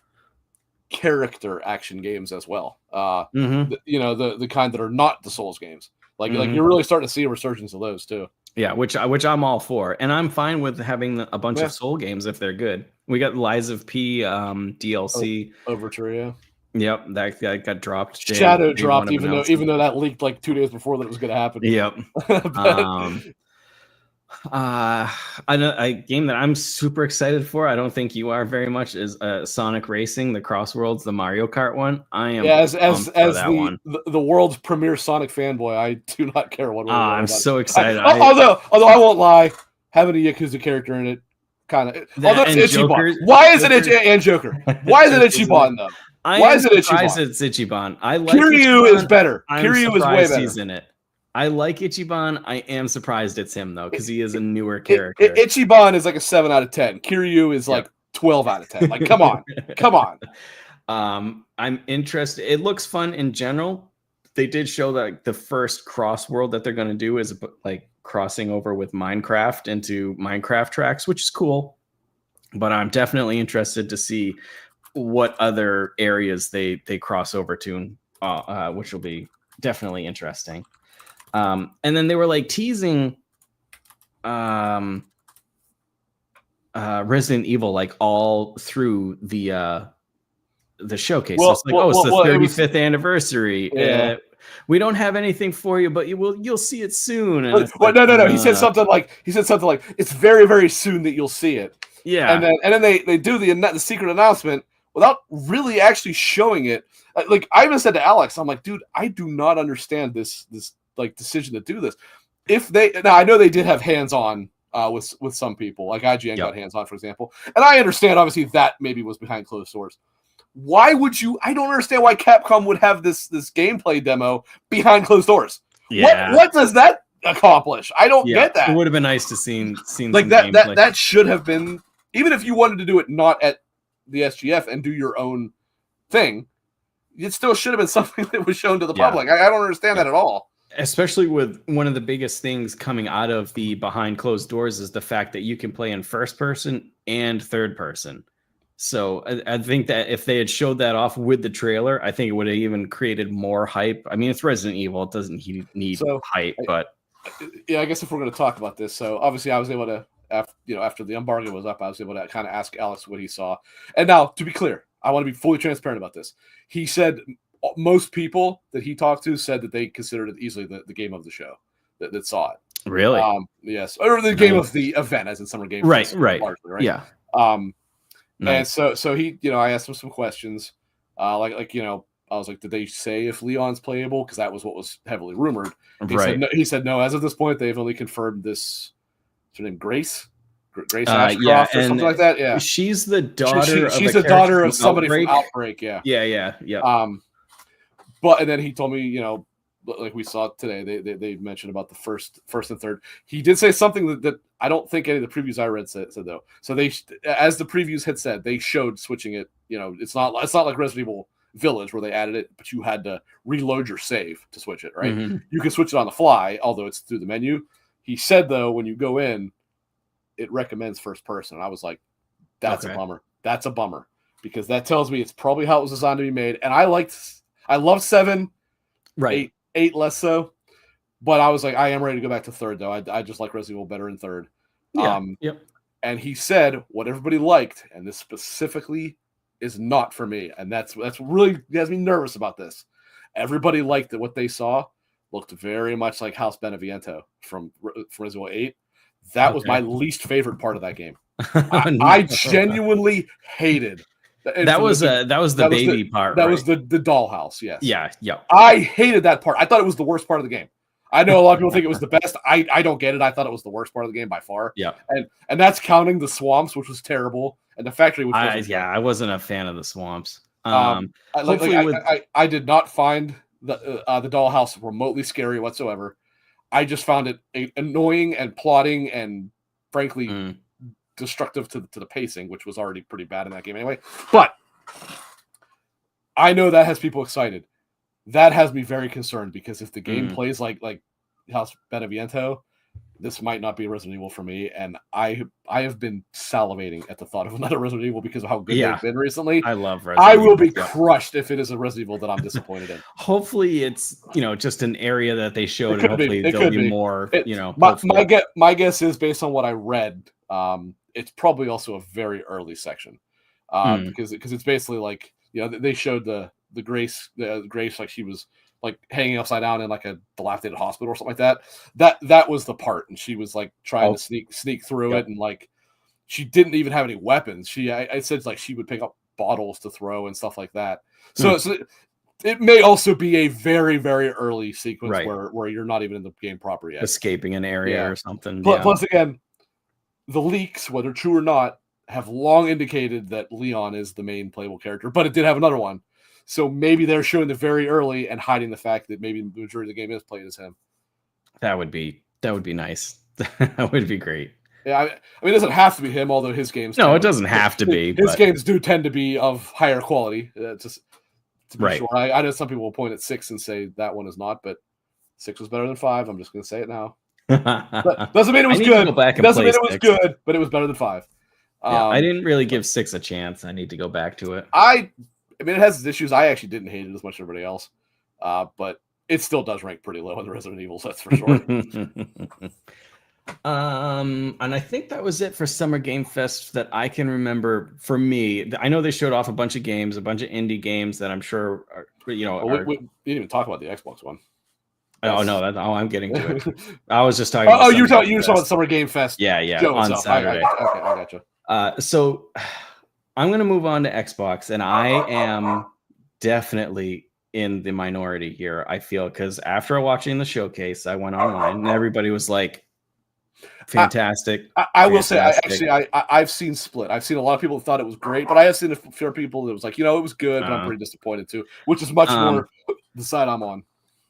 character action games as well. The kind that are not the Souls games. Like you're really starting to see a resurgence of those too. Yeah, which I'm all for, and I'm fine with having a bunch of Soul games if they're good. We got Lies of P DLC Overture. Yep, that got dropped. Shadow dropped, even though that leaked like 2 days before that it was going to happen. Yep. A game that I'm super excited for. I don't think you are very much is Sonic Racing, the Crossworlds, the Mario Kart one. I am as the world's premier Sonic fanboy. I do not care what. I'm so excited. Although I won't lie, having a Yakuza character in it, kind of. Although it's Ichiban. Why is it and Joker? Why is it Ichiban though? Why is it Ichiban? It's Ichiban. I like Kiryu is better. Kiryu is way better. He's in it. I like Ichiban. I am surprised it's him though, because he is a newer character. Ichiban is like a 7 out of 10. Kiryu is like 12 out of 10. Like, come on. I'm interested. It looks fun in general. They did show that the first cross world that they're going to do is like crossing over with Minecraft into Minecraft tracks, which is cool. But I'm definitely interested to see what other areas they cross over to, which will be definitely interesting. And then they were like teasing Resident Evil like all through the showcase. It's like, it's the 35th anniversary. Yeah. We don't have anything for you, but you'll see it soon. And no. He said something like it's very, very soon that you'll see it. Yeah. And then they do the secret announcement without really actually showing it. Like I even said to Alex, I'm like, dude, I do not understand this like decision to do this. I know they did have hands-on with some people, like IGN got hands-on, for example. And I understand obviously that maybe was behind closed doors. Why would you? I don't understand why Capcom would have this gameplay demo behind closed doors. Yeah. What does that accomplish? I don't get that. It would have been nice to seen like that. That should have been, even if you wanted to do it not at the SGF and do your own thing, it still should have been something that was shown to the public. I don't understand that at all. especially with one of the biggest things coming out of the behind closed doors is the fact that you can play in first person and third person. So I think that if they had showed that off with the trailer, I think it would have even created more hype. I mean, it's Resident Evil; it doesn't need hype, but yeah, I guess if we're going to talk about this, so obviously I was able to, after the embargo was up, I was able to kind of ask Alex what he saw. And now, to be clear, I want to be fully transparent about this. He said most people that he talked to said that they considered it easily the game of the show that saw it. Really? Yes, or the game of the event, as in Summer Game Fest. Right. Yeah. Nice. And so he, I asked him some questions, I was like, did they say if Leon's playable? Because that was what was heavily rumored. He said no. As of this point, they've only confirmed this. What's her name? Grace Ashcroft or something like that. Yeah, she's the daughter. She's the daughter of somebody from Outbreak. Yeah. But and then he told me, like we saw today, they mentioned about the first and third. He did say something that I don't think any of the previews I read said though. So they, as the previews had said, they showed switching it. It's not like Resident Evil Village where they added it, but you had to reload your save to switch it. Right? Mm-hmm. You can switch it on the fly, although it's through the menu. He said though, when you go in, it recommends first person. And I was like, that's a bummer. That's a bummer because that tells me it's probably how it was designed to be made. And I love 7, right. 8 less so, but I was like, I am ready to go back to third though. I just like Resident Evil better in third. Yep. And he said what everybody liked, and this specifically is not for me, and that's really has me nervous about this. Everybody liked that what they saw looked very much like House Beneviento from Resident Evil 8. That was my least favorite part of that game. I genuinely hated. That was the baby part. That was the dollhouse. Yes. Yeah. I hated that part. I thought it was the worst part of the game. I know a lot of people think it was the best. I don't get it. I thought it was the worst part of the game by far. Yeah. And that's counting the swamps, which was terrible, and the factory, which was I wasn't a fan of the swamps. I did not find the dollhouse remotely scary whatsoever. I just found it annoying and plotting and frankly destructive to the pacing, which was already pretty bad in that game anyway. But I know that has people excited. That has me very concerned because if the game plays like House Beneviento, this might not be Resident Evil for me. And I have been salivating at the thought of another Resident Evil because of how good they've been recently. I love Resident Evil. I will be crushed if it is a Resident Evil that I'm disappointed in. Hopefully it's, just an area that they showed and hopefully there'll be more, My guess is based on what I read, it's probably also a very early section because it's basically like, they showed the Grace like she was like hanging upside down in like a dilapidated hospital or something like that. That was the part, and she was like trying to sneak through it, and like she didn't even have any weapons. I said like she would pick up bottles to throw and stuff like that. So it may also be a very, very early sequence where you're not even in the game proper yet, escaping an area or something. Plus, again, the leaks, whether true or not, have long indicated that Leon is the main playable character, but it did have another one. So maybe they're showing the very early and hiding the fact that maybe the majority of the game is played as him. That would be nice. That would be great. Yeah, I mean, it doesn't have to be him, although his games. No, it doesn't have to be. His games do tend to be of higher quality. Just to be right. Sure. I know some people will point at 6 and say that one is not, but 6 was better than 5. I'm just going to say it now. Doesn't mean it was good. Doesn't mean it was good, but it was better than 5. I didn't really give 6 a chance. I need to go back to it. I mean, it has its issues. I actually didn't hate it as much as everybody else, but it still does rank pretty low on the Resident Evils. That's for sure. And I think that was it for Summer Game Fest that I can remember. For me, I know they showed off a bunch of games, a bunch of indie games that I'm sure are, we didn't even talk about the Xbox one. Oh no, I'm getting to it. I was just talking. You were talking about Summer Game Fest. Yeah, on Saturday. Okay, I gotcha. So I'm going to move on to Xbox, and I am definitely in the minority here, I feel, because after watching the showcase, I went online, and everybody was like, fantastic. I will say, I've seen split. I've seen a lot of people who thought it was great, but I have seen a few people that was like, it was good, but I'm pretty disappointed too, which is much more the side I'm on.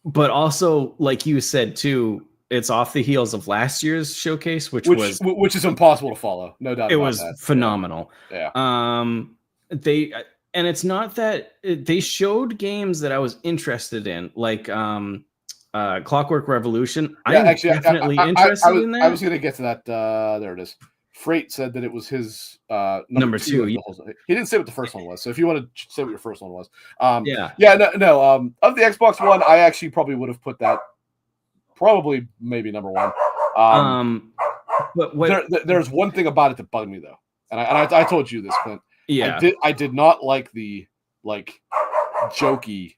But also, like you said, too, it's off the heels of last year's showcase, which is impossible to follow, no doubt. It was phenomenal. Yeah. And it's not that they showed games that I was interested in, like Clockwork Revolution. Yeah, I'm actually definitely interested in that. I was going to get to that. There it is. Freight said that it was his number two. He didn't say what the first one was. So if you want to say what your first one was, of the Xbox One, I actually probably would have put that maybe number one. But there's one thing about it that bugged me though, and I told you this, Clint. Yeah, I did not like the jokey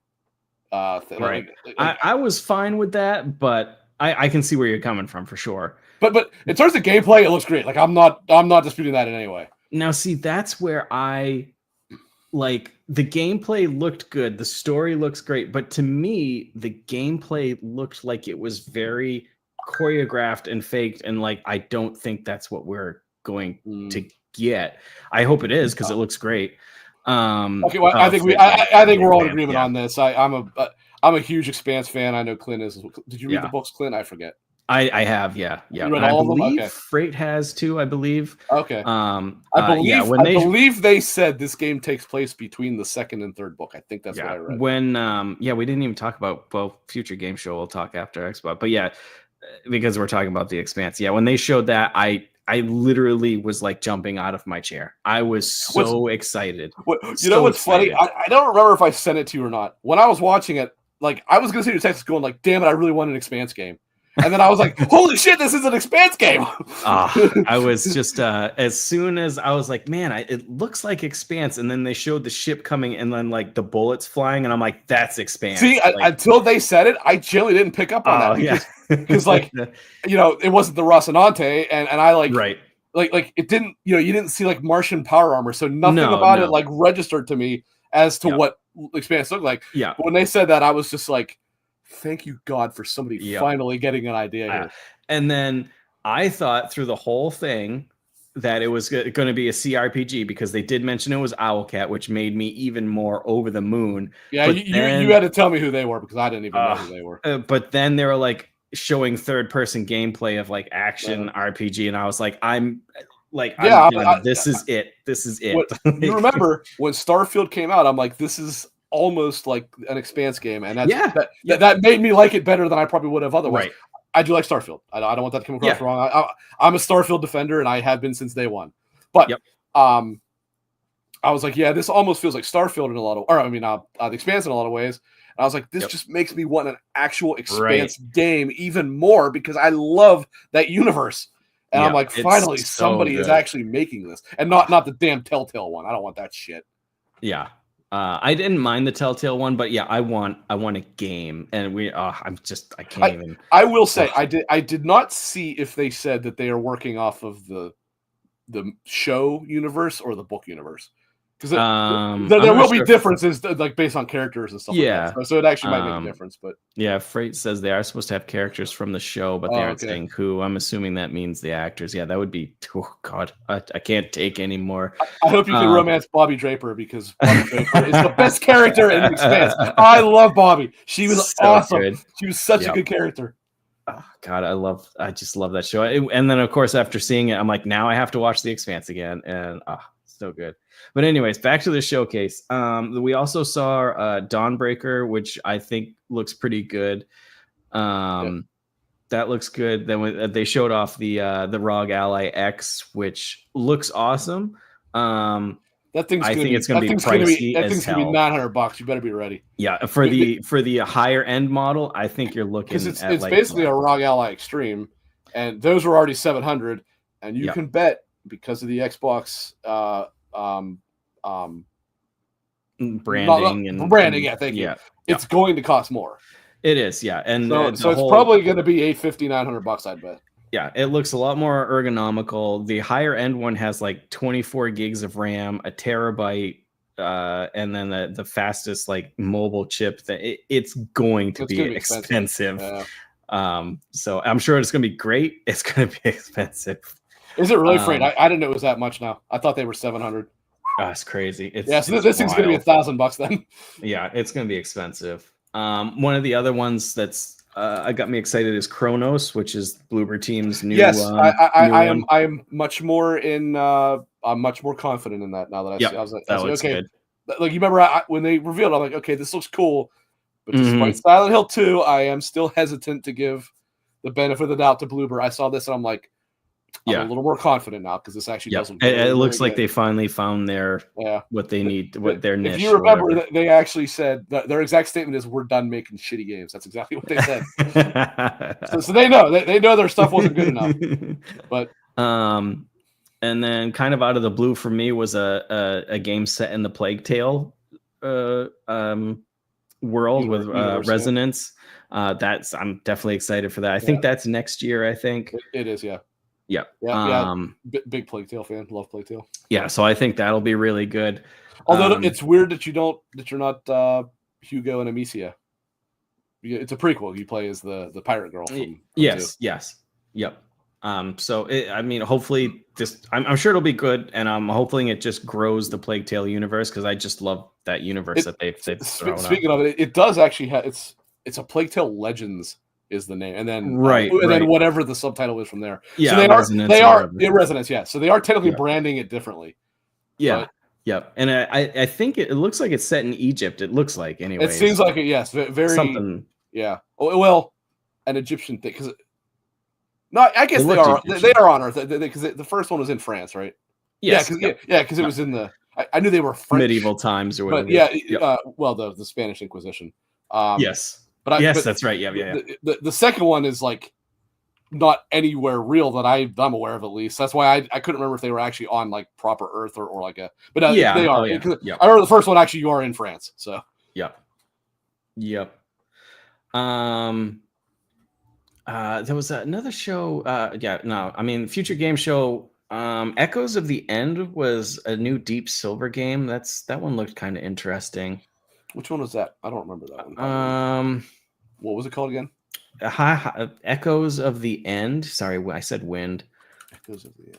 thing. Right. I was fine with that, but I can see where you're coming from for sure. But in terms of gameplay, it looks great. Like I'm not disputing that in any way. Now, see, that's where the gameplay looked good. The story looks great, but to me, the gameplay looked like it was very choreographed and faked, and I don't think that's what we're going to get. I hope it is because it looks great. Okay, well, I think we're all in agreement on this. I'm a huge Expanse fan. I know Clint is. Did you read the books, Clint? I forget. I have, yeah. You read all of them? Okay. Freight has too, I believe. Okay. I believe they said this game takes place between the second and third book. I think that's what I read. When we didn't even talk about future game show. We'll talk after Xbox, but because we're talking about the Expanse. Yeah, when they showed that, I literally was jumping out of my chair. I was so excited. You know what's funny? I don't remember if I sent it to you or not. When I was watching it, I was going to send you a text going damn it, I really want an Expanse game. And then I was like, holy shit, this is an Expanse game. I was just, as soon as I was like, man, it looks like Expanse. And then they showed the ship coming and then the bullets flying. And I'm like, that's Expanse. See, until they said it, I generally didn't pick up on that. Because it wasn't the Rocinante. And I right. It didn't, you didn't see Martian power armor. So nothing about it registered to me as to what Expanse looked like. Yeah. But when they said that, I was just like, thank you, God, for somebody finally getting an idea here. And then I thought through the whole thing that it was going to be a CRPG because they did mention it was Owlcat, which made me even more over the moon. Yeah, you had to tell me who they were because I didn't even know who they were. But then they were showing third-person gameplay of action RPG, and I was like, this is it. This is it. You remember when Starfield came out? I'm like, this is almost like an Expanse game, and that made me like it better than I probably would have otherwise. Right. I do like Starfield. I don't want that to come across wrong. I'm a Starfield defender, and I have been since day one. But I was like, this almost feels like Starfield in a lot of, the Expanse in a lot of ways. And I was like, this just makes me want an actual Expanse game even more because I love that universe. And I'm like, finally, somebody is actually making this, and not the damn Telltale one. I don't want that shit. Yeah. I didn't mind the Telltale one, but I want a game, and I can't even. I will say I did not see if they said that they are working off of the show universe or the book universe, because there will be differences based on characters and stuff. Yeah, so it actually might make a difference. But Freight says they are supposed to have characters from the show, but they aren't saying who. I'm assuming that means the actors. Yeah, that would be. Oh God, I can't take any more. I hope you can romance Bobby Draper because Bobby Draper is the best character in Expanse. I love Bobby. She was awesome. Good. She was such a good character. Oh God, I just love that show. And then of course after seeing it, I'm like, now I have to watch The Expanse again, and so good. But anyways, back to the showcase. We also saw Dawnbreaker, which I think looks pretty good. That looks good. Then they showed off the ROG Ally X, which looks awesome. I think it's going to be pricey. That thing's going to be $900. You better be ready. Yeah, for the higher end model, I think you're looking because it's basically a ROG Ally Extreme, and those were already $700. And you can bet because of the Xbox branding. Yeah, thank you. It's going to cost more. It is, yeah, and so it's probably going to be $900. I'd bet. Yeah, it looks a lot more ergonomical. The higher end one has 24 gigs of RAM, a terabyte, and then the fastest mobile chip. It's going to be expensive. Yeah. So I'm sure it's going to be great. It's going to be expensive. Is it really, Freight? I didn't know it was that much now. I thought they were $700. That's crazy. So this thing's going to be $1,000 then. Yeah, it's going to be expensive. One of the other ones that's got me excited is Chronos, which is Bloober Team's new. Yes, I am much more in. I'm much more confident in that now that I was like, okay. Good. You remember when they revealed, I'm like, okay, this looks cool, But despite Silent Hill 2, I am still hesitant to give the benefit of the doubt to Bloober. I saw this and I'm like, I'm a little more confident now because this actually doesn't. It looks like they finally found what they need, what their niche. If you remember, they actually said their exact statement is, "We're done making shitty games." That's exactly what they said. so they know their stuff wasn't good enough. But and then kind of out of the blue for me was a game set in the Plague Tale world with Resonance. I'm definitely excited for that. I think that's next year. I think it is. Yeah. Yeah. Big Plague Tale fan. Love Plague Tale. Yeah, so I think that'll be really good. Although it's weird that you're not Hugo and Amicia. It's a prequel. You play as the pirate girl. Yes. Yep. So hopefully I'm sure it'll be good, and I'm hoping it just grows the Plague Tale universe because I just love that universe that they've thrown Speaking of it, it does actually have it's a Plague Tale Legends is the name, and then then whatever the subtitle is from there. Yeah, so they are Resonance. Yeah, so they are technically branding it differently. Yeah, and I think it looks like it's set in Egypt. It looks like anyway. It seems like it. Yes, very something. Yeah. Oh, well, an Egyptian thing because. No, I guess they are. They are on Earth because the first one was in France, right? Yes. Yeah, because it was in the. I knew they were French. Medieval times or whatever. But well, the Spanish Inquisition. Yes. But that's right. Yeah. The second one is like not anywhere real that I'm aware of, at least. That's why I couldn't remember if they were actually on like proper Earth or like a. But they are. I remember the first one actually you are in France. So. Yep. There was another show. Future Game Show. Echoes of the End was a new Deep Silver game. That one looked kind of interesting. Which one was that? I don't remember that one. What was it called again? Echoes of the End. Sorry, I said Wind. Echoes of the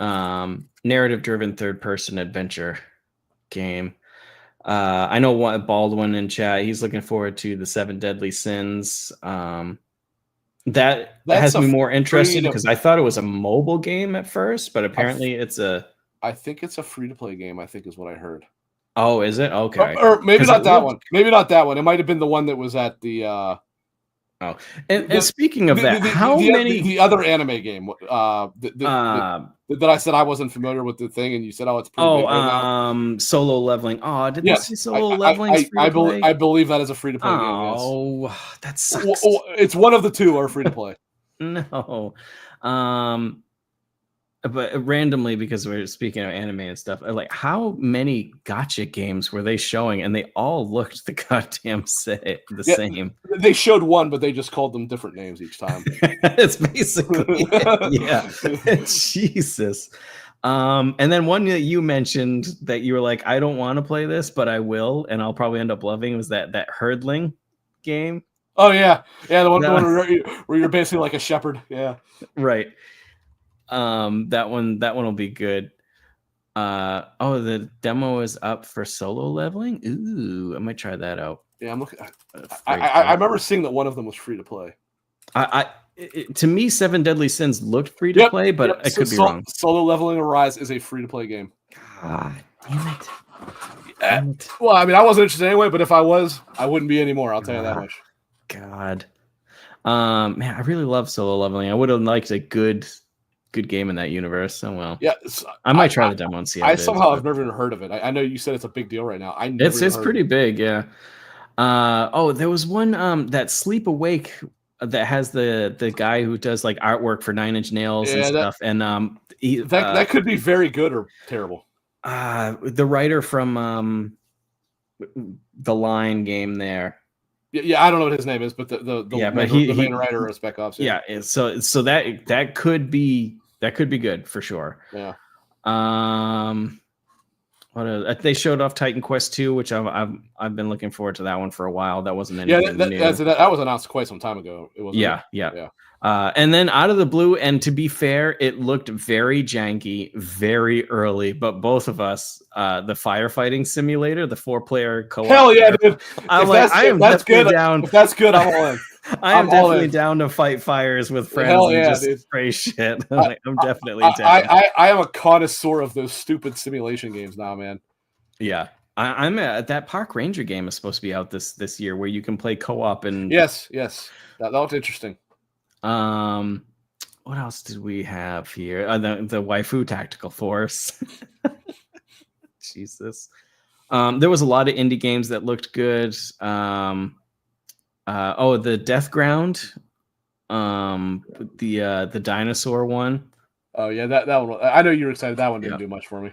End. Narrative-driven third-person adventure game. I know Baldwin in chat. He's looking forward to the 7 Deadly Sins. That has me more interested because I thought it was a mobile game at first, but apparently it's a. I think it's a free-to-play game. I think is what I heard. Oh, is it? Okay. Or maybe not that one. Maybe not that one. It might have been the one that was at the. And speaking of that, how many the other anime game that I said I wasn't familiar with the thing, and you said, "Oh, it's pretty big right now." Solo Leveling. Oh, did they say Solo Leveling? I believe that is a free to play game. Oh, yes. That sucks. It's one of the two are free to play. No, but randomly, because we're speaking of anime and stuff, like how many gacha games were they showing, and they all looked the goddamn same. They showed one, but they just called them different names each time. It's basically Jesus. And then one that you mentioned that you were like, I don't want to play this, but I will, and I'll probably end up loving was that Herdling game. Oh yeah, the one where you're basically like a shepherd. Yeah, right. That one will be good. The demo is up for Solo Leveling. Ooh, I might try that out. Yeah, I'm looking. I remember seeing that one of them was free to play. To me, 7 Deadly Sins looked free to play, but I could be wrong. Solo Leveling Arise is a free to play game. God damn it. Well, I mean, I wasn't interested anyway, but if I was, I wouldn't be anymore. I'll tell you that much. God, man, I really love Solo Leveling. I would have liked a good game in that universe. Oh well. Yeah, I might try the demo and see. I've never even heard of it. I know you said it's a big deal right now. It's pretty big, yeah. There was one that Sleep Awake that has the guy who does like artwork for Nine Inch Nails and stuff, and that could be very good or terrible. The writer from the Line game there. Yeah, I don't know what his name is, but the main writer of Spec Ops. Yeah, so that could be good for sure. Yeah. They showed off Titan Quest 2, which I've been looking forward to that one for a while. That wasn't anything new. That was announced quite some time ago. It wasn't. Yeah. And then out of the blue, and to be fair, it looked very janky, very early. But both of us, the firefighting simulator, the 4-player co-op. Hell yeah, dude! That's good. If that's good, I'm all in. I am definitely down to fight fires with friends and just spray shit. I'm definitely down. I am a connoisseur of those stupid simulation games now, man. Yeah. I'm at that Park Ranger game is supposed to be out this year where you can play co-op and yes, that looked interesting. What else did we have here? The Waifu Tactical Force. Jesus. There was a lot of indie games that looked good. The Death Ground, the dinosaur one. Oh yeah, that one. I know you were excited. That one didn't do much for me.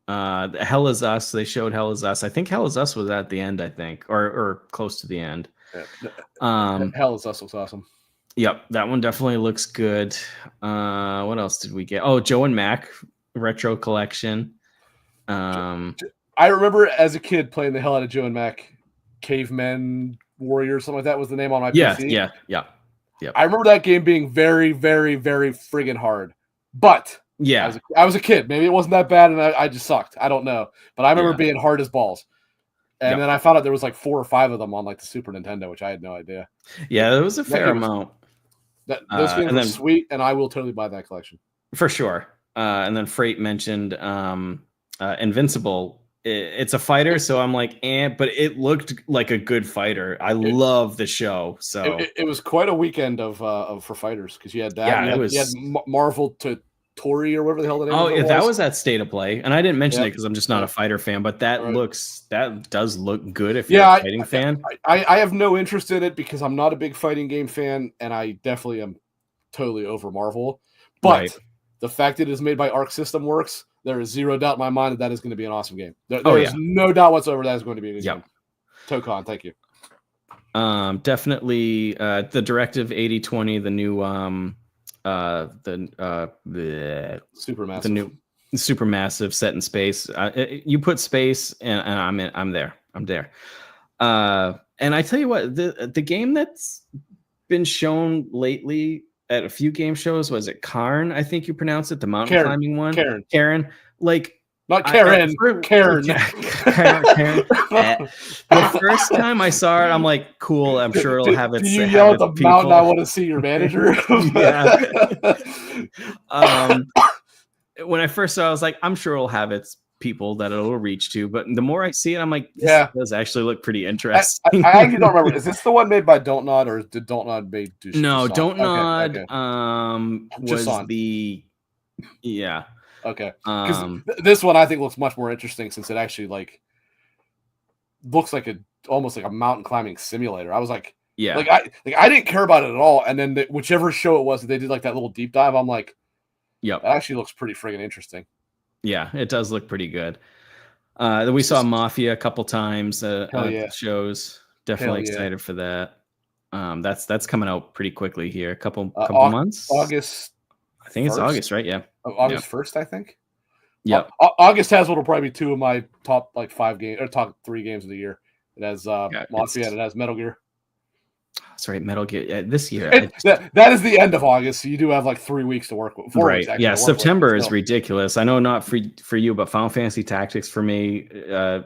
Hell Is Us. They showed Hell Is Us. I think Hell Is Us was at the end. I think, or close to the end. Yeah. Hell Is Us looks awesome. Yep, that one definitely looks good. What else did we get? Oh, Joe and Mac Retro Collection. I remember as a kid playing the hell out of Joe and Mac Cavemen Warrior, something like that was the name on my PC. Yeah. I remember that game being very, very, very friggin' hard. But yeah, I was a kid. Maybe it wasn't that bad, and I just sucked. I don't know. But I remember being hard as balls. And then I found out there was like 4 or 5 of them on like the Super Nintendo, which I had no idea. Yeah, there was a fair amount. Those games were sweet, and I will totally buy that collection. For sure. And then Freight mentioned Invincible. It's a fighter, so I'm like, but it looked like a good fighter. I love the show. So it was quite a weekend of for fighters because you had that. Yeah, you had Marvel to Tori or whatever the hell the name was. Oh, that was at State of Play, and I didn't mention it because I'm just not a fighter fan. But that does look good if you're a fighting fan. I have no interest in it because I'm not a big fighting game fan, and I definitely am totally over Marvel. But the fact that it is made by Arc System Works, there is zero doubt in my mind that is going to be an awesome game. There is no doubt whatsoever that is going to be a good game. Tokon, thank you. Definitely the Directive 8020, the new Supermassive. The new Supermassive set in space. You put space and I'm there. And I tell you what, the game that's been shown lately at a few game shows, was it Karn? I think you pronounce it, the mountain climbing one. Karen. Like, not Karen. Karen. The first time I saw it, I'm like, cool. I'm sure it'll have its. Do you yell at the mountain? I want to see your manager. When I first saw it, I was like, I'm sure it'll have its people that it'll reach to. But the more I see it, I'm like, this does actually look pretty interesting. I actually don't remember. Is this the one made by Don't Nod, or did Don't Nod made? No, Don't Nod. Okay. Was the Okay, because this one I think looks much more interesting since it actually looks like almost like a mountain climbing simulator. I was like, I didn't care about it at all, and then whichever show it was that they did like that little deep dive, I'm like, that actually looks pretty friggin' interesting. Yeah, it does look pretty good. We saw Mafia a couple times at shows. Definitely excited for that. That's coming out pretty quickly here. A couple months. August. I think it's August, right? Yeah. August 1st, I think. Yeah. August has what'll probably be 2 of my top 5 games or top 3 games of the year. It has Mafia and it has Metal Gear. That's right, Metal Gear. This year. That is the end of August, so you do have 3 weeks to work with. 4 weeks, yeah, September is ridiculous. I know not for you, but Final Fantasy Tactics for me,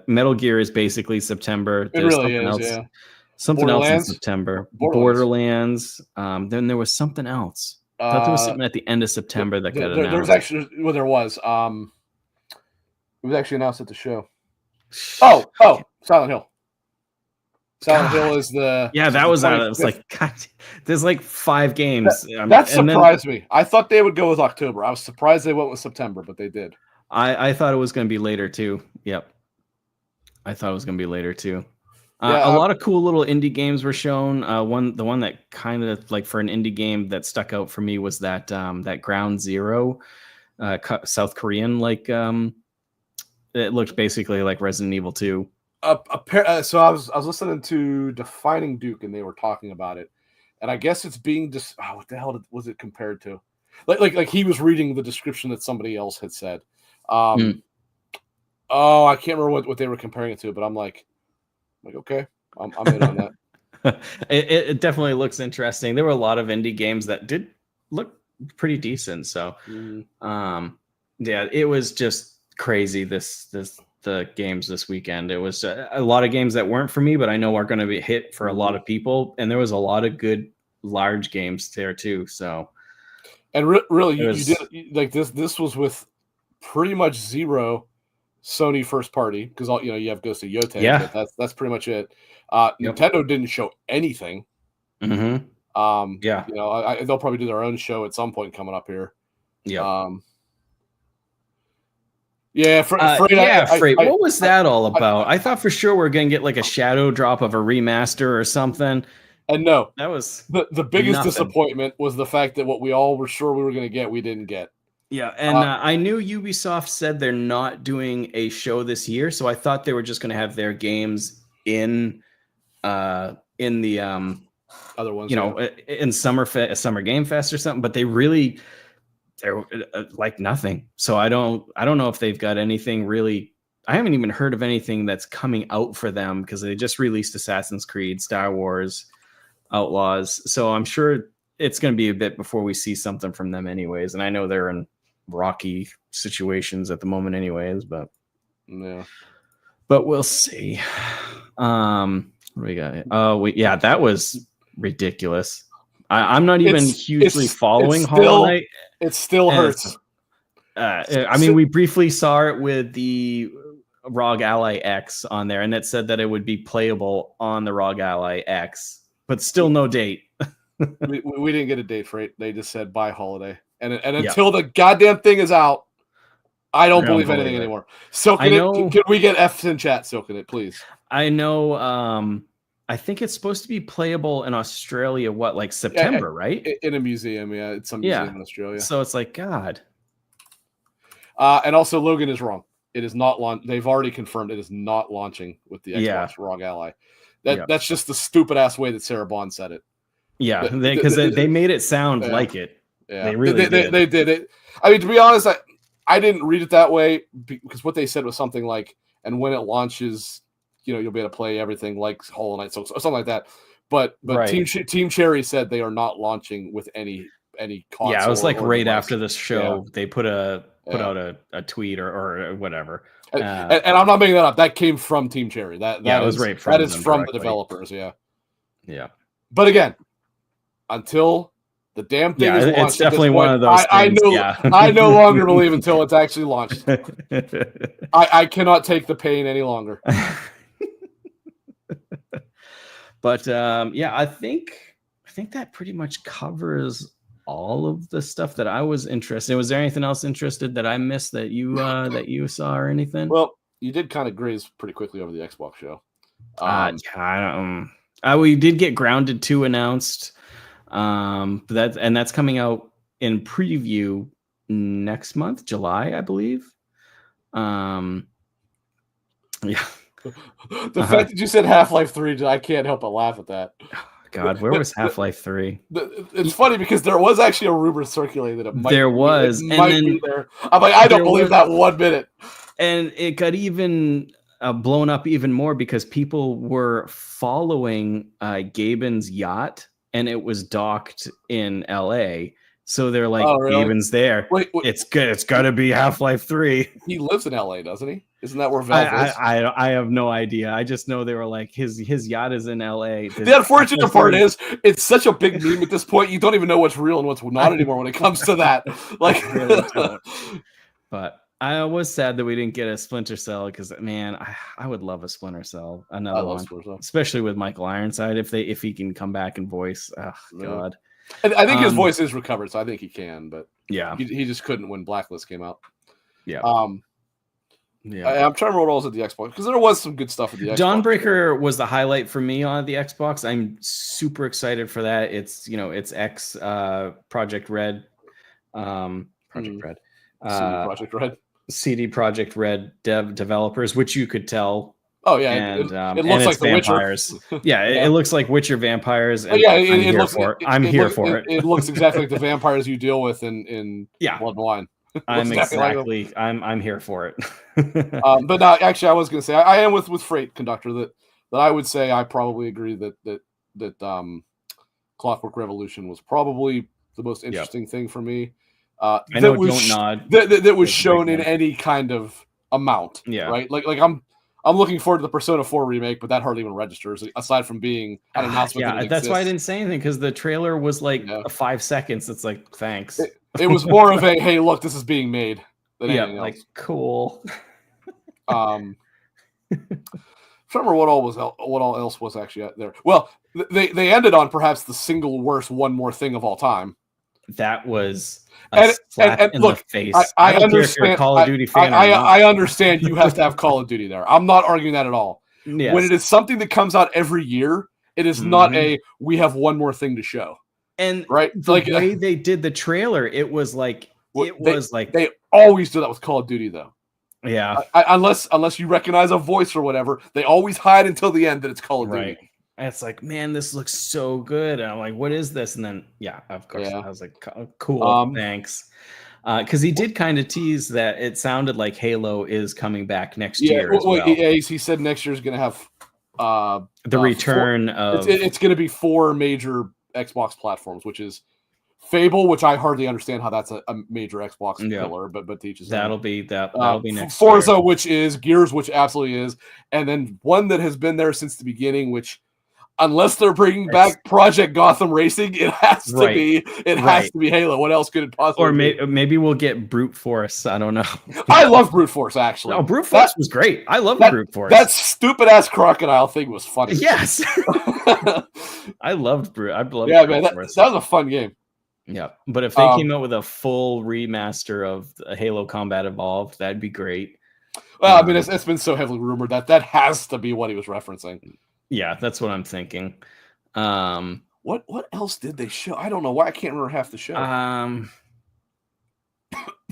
Metal Gear is basically September. There's really is, Something else in September. Borderlands. Then there was something else. I thought there was something at the end of September that got announced. There's actually, there was. It was actually announced at the show. Oh, Silent Hill. Silent Hill is the that was out. It was like, God, there's 5 games. That surprised me. I thought they would go with October. I was surprised they went with September, but they did. I thought it was going to be later too. Yep, I thought it was going to be later too. A lot of cool little indie games were shown. The one that kind of for an indie game that stuck out for me was that that Ground Zero, South Korean it looked basically like Resident Evil 2. So I was listening to Defining Duke and they were talking about it, and I guess it's being what the hell was it compared to? Like he was reading the description that somebody else had said. I can't remember what they were comparing it to, but I'm like okay, I'm in on that. It definitely looks interesting. There were a lot of indie games that did look pretty decent. So, it was just crazy. The games this weekend. It was a lot of games that weren't for me, but I know are going to be hit for a lot of people. And there was a lot of good large games there too. So, and really, you did this was with pretty much zero Sony first party, because you have Ghost of Yotei. Yeah, but that's pretty much it. Nintendo didn't show anything. Mm-hmm. Yeah. They'll probably do their own show at some point coming up here. Yeah. Freight. What was that all about? I thought for sure we are gonna get like a shadow drop of a remaster or something. And no, that was the biggest disappointment was the fact that what we all were sure we were going to get, we didn't get. Yeah, and I knew Ubisoft said they're not doing a show this year, so I thought they were just going to have their games in the other ones, in Summer Game Fest or something. But they're like nothing. So I don't know if they've got anything really. I haven't even heard of anything that's coming out for them because they just released Assassin's Creed, Star Wars, Outlaws. So I'm sure it's going to be a bit before we see something from them anyways. And I know they're in rocky situations at the moment anyways, but we'll see. What do we got? That was ridiculous. I'm not even hugely following Hollow Knight. It still hurts. We briefly saw it with the ROG Ally X on there, and it said that it would be playable on the ROG Ally X, but still no date. we didn't get a date for it. They just said by holiday, and until the goddamn thing is out, I don't believe anything anymore. Silkin' can we get F's in chat? Silkin' it, please. I know. I think it's supposed to be playable in Australia. What, September, right? In a museum, yeah, it's some museum in Australia. So it's like God. And also, Logan is wrong. It is not launch. They've already confirmed it is not launching with the Xbox ROG Ally. That's just the stupid ass way that Sarah Bond said it. Yeah, because they made it sound like it. Yeah, they really did. They did it. I mean, to be honest, I didn't read it that way because what they said was something like, "And when it launches, you'll be able to play everything like Hollow Knight, so something like that." But right. Team Cherry said they are not launching with any console. Yeah, it was like right after this show, they put out a tweet or whatever. And I'm not making that up. That came from Team Cherry. That was right. That is from the developers. Yeah. Yeah. But again, until the damn thing is launched, it's definitely one of those. I no longer believe until it's actually launched. I cannot take the pain any longer. But I think that pretty much covers all of the stuff that I was interested in. Was there anything else interested that I missed that you saw or anything? Well, you did kind of graze pretty quickly over the Xbox show. We did get Grounded 2 announced. That's coming out in preview next month, July, I believe. The fact that you said Half-Life 3, I can't help but laugh at that. God, where was Half-Life 3? It's funny because there was actually a rumor circulating that it might be there. I'm like, I don't believe that 1 minute. And it got even blown up even more because people were following Gaben's yacht, and it was docked in LA. So they're like, really? Gaben's there. Wait. It's good. It's got to be Half-Life 3. He lives in LA, doesn't he? Isn't that where Valve is? I have no idea. I just know they were like, his yacht is in LA. The unfortunate part is it's such a big meme at this point. You don't even know what's real and what's not anymore when it comes to that. Like, I really don't. But I was sad that we didn't get a Splinter Cell because, man, I would love a Splinter Cell, another one, especially with Michael Ironside if he can come back and voice. Oh, God. And I think his voice is recovered, so I think he can. But yeah, he just couldn't when Blacklist came out. Yeah. I'm trying to remember what else at the Xbox because there was some good stuff at the Xbox. Dawnbreaker was the highlight for me on the Xbox. I'm super excited for that. It's it's Project Red, CD Projekt Red developers, which you could tell. Oh yeah, and it looks like vampires. It looks like Witcher vampires. And I'm here for it. It looks exactly like the vampires you deal with in Blood and Wine. I'm here for it. But no, actually, I was going to say I am with Freight Conductor that I would say I probably agree that Clockwork Revolution was probably the most interesting thing for me. I know. Don't nod. That was shown in any kind of amount. Yeah. Right. Like I'm looking forward to the Persona 4 remake, but that hardly even registers aside from being an announcement. Yeah, that's why I didn't say anything because the trailer was like 5 seconds. It's like, thanks. It was more of a, hey, look, this is being made. Than anything else. Like, cool. Remember what all else was actually out there. Well, they ended on perhaps the single worst one more thing of all time. That was a slap in the face. I don't care if you're a Call of Duty fan. I understand you have to have Call of Duty there. I'm not arguing that at all. Yes. When it is something that comes out every year, it is not we have one more thing to show. And right, the way they did the trailer, it was like they always do that with Call of Duty though. Yeah, unless you recognize a voice or whatever, they always hide until the end that it's Call of Duty. And it's like, man, this looks so good. And I'm like, what is this? And then, of course, I was like, cool, thanks. Because he did kind of tease that it sounded like Halo is coming back next year. As well. He said next year is going to have the return of. It's going to be 4 major Xbox platforms, which is Fable, which I hardly understand how that's a major Xbox killer, but teaches that'll be next Forza, year. Which is Gears, which absolutely is, and then one that has been there since the beginning, which unless they're bringing back Project Gotham Racing, it has to be has to be Halo. What else could it possibly be? Or maybe we'll get Brute Force. I don't know. I love Brute Force actually. No, Brute Force was great. I love Brute Force. That stupid ass crocodile thing was funny. Yes, I loved Brute. I loved man. That was a fun game. Yeah, but if they came out with a full remaster of Halo Combat Evolved, that'd be great. Well, I mean, it's been so heavily rumored that has to be what he was referencing. Yeah, that's what I'm thinking. What else did they show? I don't know why I can't remember half the show.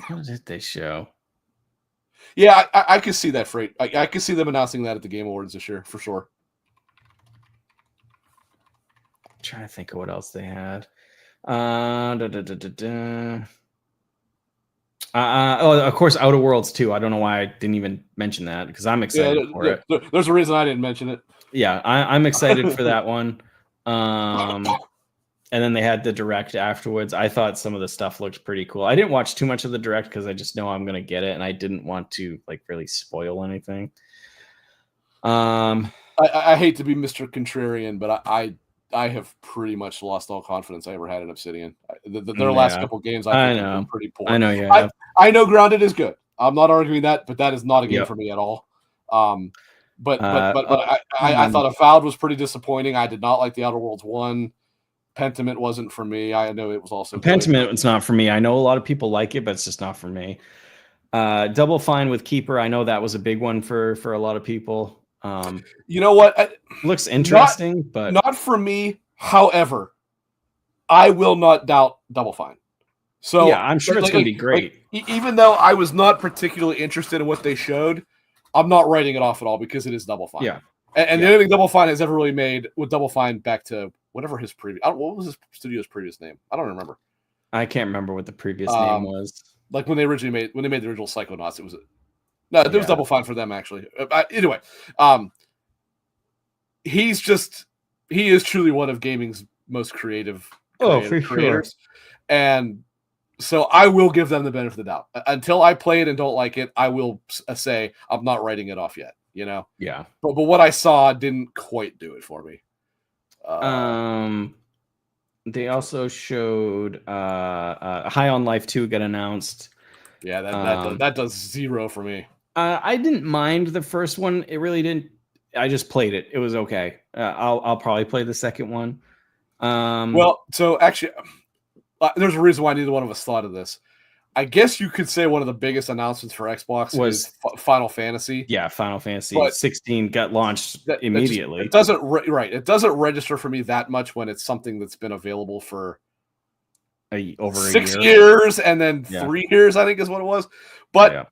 What did they show? Yeah, I could see that freight. I could see them announcing that at the Game Awards this year for sure. I'm trying to think of what else they had. Of course, Outer Worlds 2. I don't know why I didn't even mention that because I'm excited for it. There's a reason I didn't mention it. Yeah, I'm excited for that one. And then they had the direct afterwards. I thought some of the stuff looked pretty cool. I didn't watch too much of the direct because I just know I'm going to get it, and I didn't want to really spoil anything. I hate to be Mr. Contrarian, but I have pretty much lost all confidence I ever had in Obsidian. Their last couple games, I think, have been pretty poor. I know, yeah. I know Grounded is good. I'm not arguing that, but that is not a game for me at all. But I thought Avowed was pretty disappointing. I did not like the Outer Worlds 1. Pentiment wasn't for me. I know it was also Pentiment. It's not for me. I know a lot of people like it, but it's just not for me. Double Fine with Keeper. I know that was a big one for a lot of people. You know what? Looks interesting, but not for me. However, I will not doubt Double Fine. So yeah, I'm sure it's going to be great. Even though I was not particularly interested in what they showed, I'm not writing it off at all because it is Double Fine. Yeah, and the only thing Double Fine has ever really made with Double Fine back to whatever his previous. What was his studio's previous name? I don't remember. I can't remember what the previous name was. Like when they made the original Psychonauts, it was. No, it was Double Fine for them actually. Anyway, he is truly one of gaming's most creative creators. Sure. And so I will give them the benefit of the doubt. Until I play it and don't like it, I will say I'm not writing it off yet, you know? Yeah. But what I saw didn't quite do it for me. They also showed High on Life 2 got announced. Yeah, that does zero for me. I didn't mind the first one. It really didn't. I just played it. It was okay. I'll probably play the second one. Well, so actually, there's a reason why neither one of us thought of this. I guess you could say one of the biggest announcements for Xbox was Final Fantasy. Yeah, Final Fantasy 16 got launched immediately. It doesn't It doesn't register for me that much when it's something that's been available for over 6 years and then 3 years, I think is what it was. But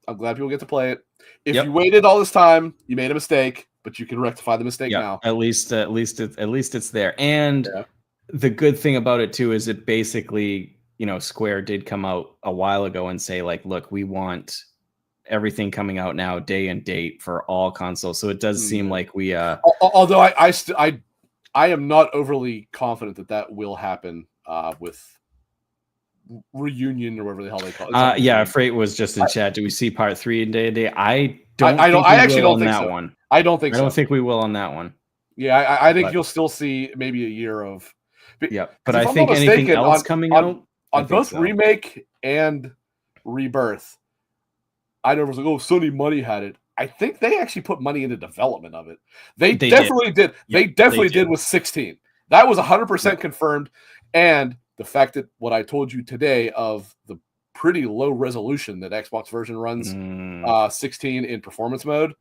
I'm glad people get to play it. If you waited all this time, you made a mistake, but you can rectify the mistake now. At least it's there. And the good thing about it too is it basically, Square did come out a while ago and say like, look, we want everything coming out now day and date for all consoles. So it does seem like we although I am not overly confident that will happen with Reunion or whatever the hell they call it. Freight was just in chat. Do we see part 3 in day to day? I actually don't think so. One. I don't think so. I don't think we will on that one. Yeah, I think you'll still see maybe a year of. But I think anything else coming out on both Remake and Rebirth, I know it was like, oh, Sony Money had it. I think they actually put money into development of it. They definitely did. They definitely did with 16. That was 100% confirmed. And the fact that what I told you today of the pretty low resolution that Xbox version runs 16 in performance mode,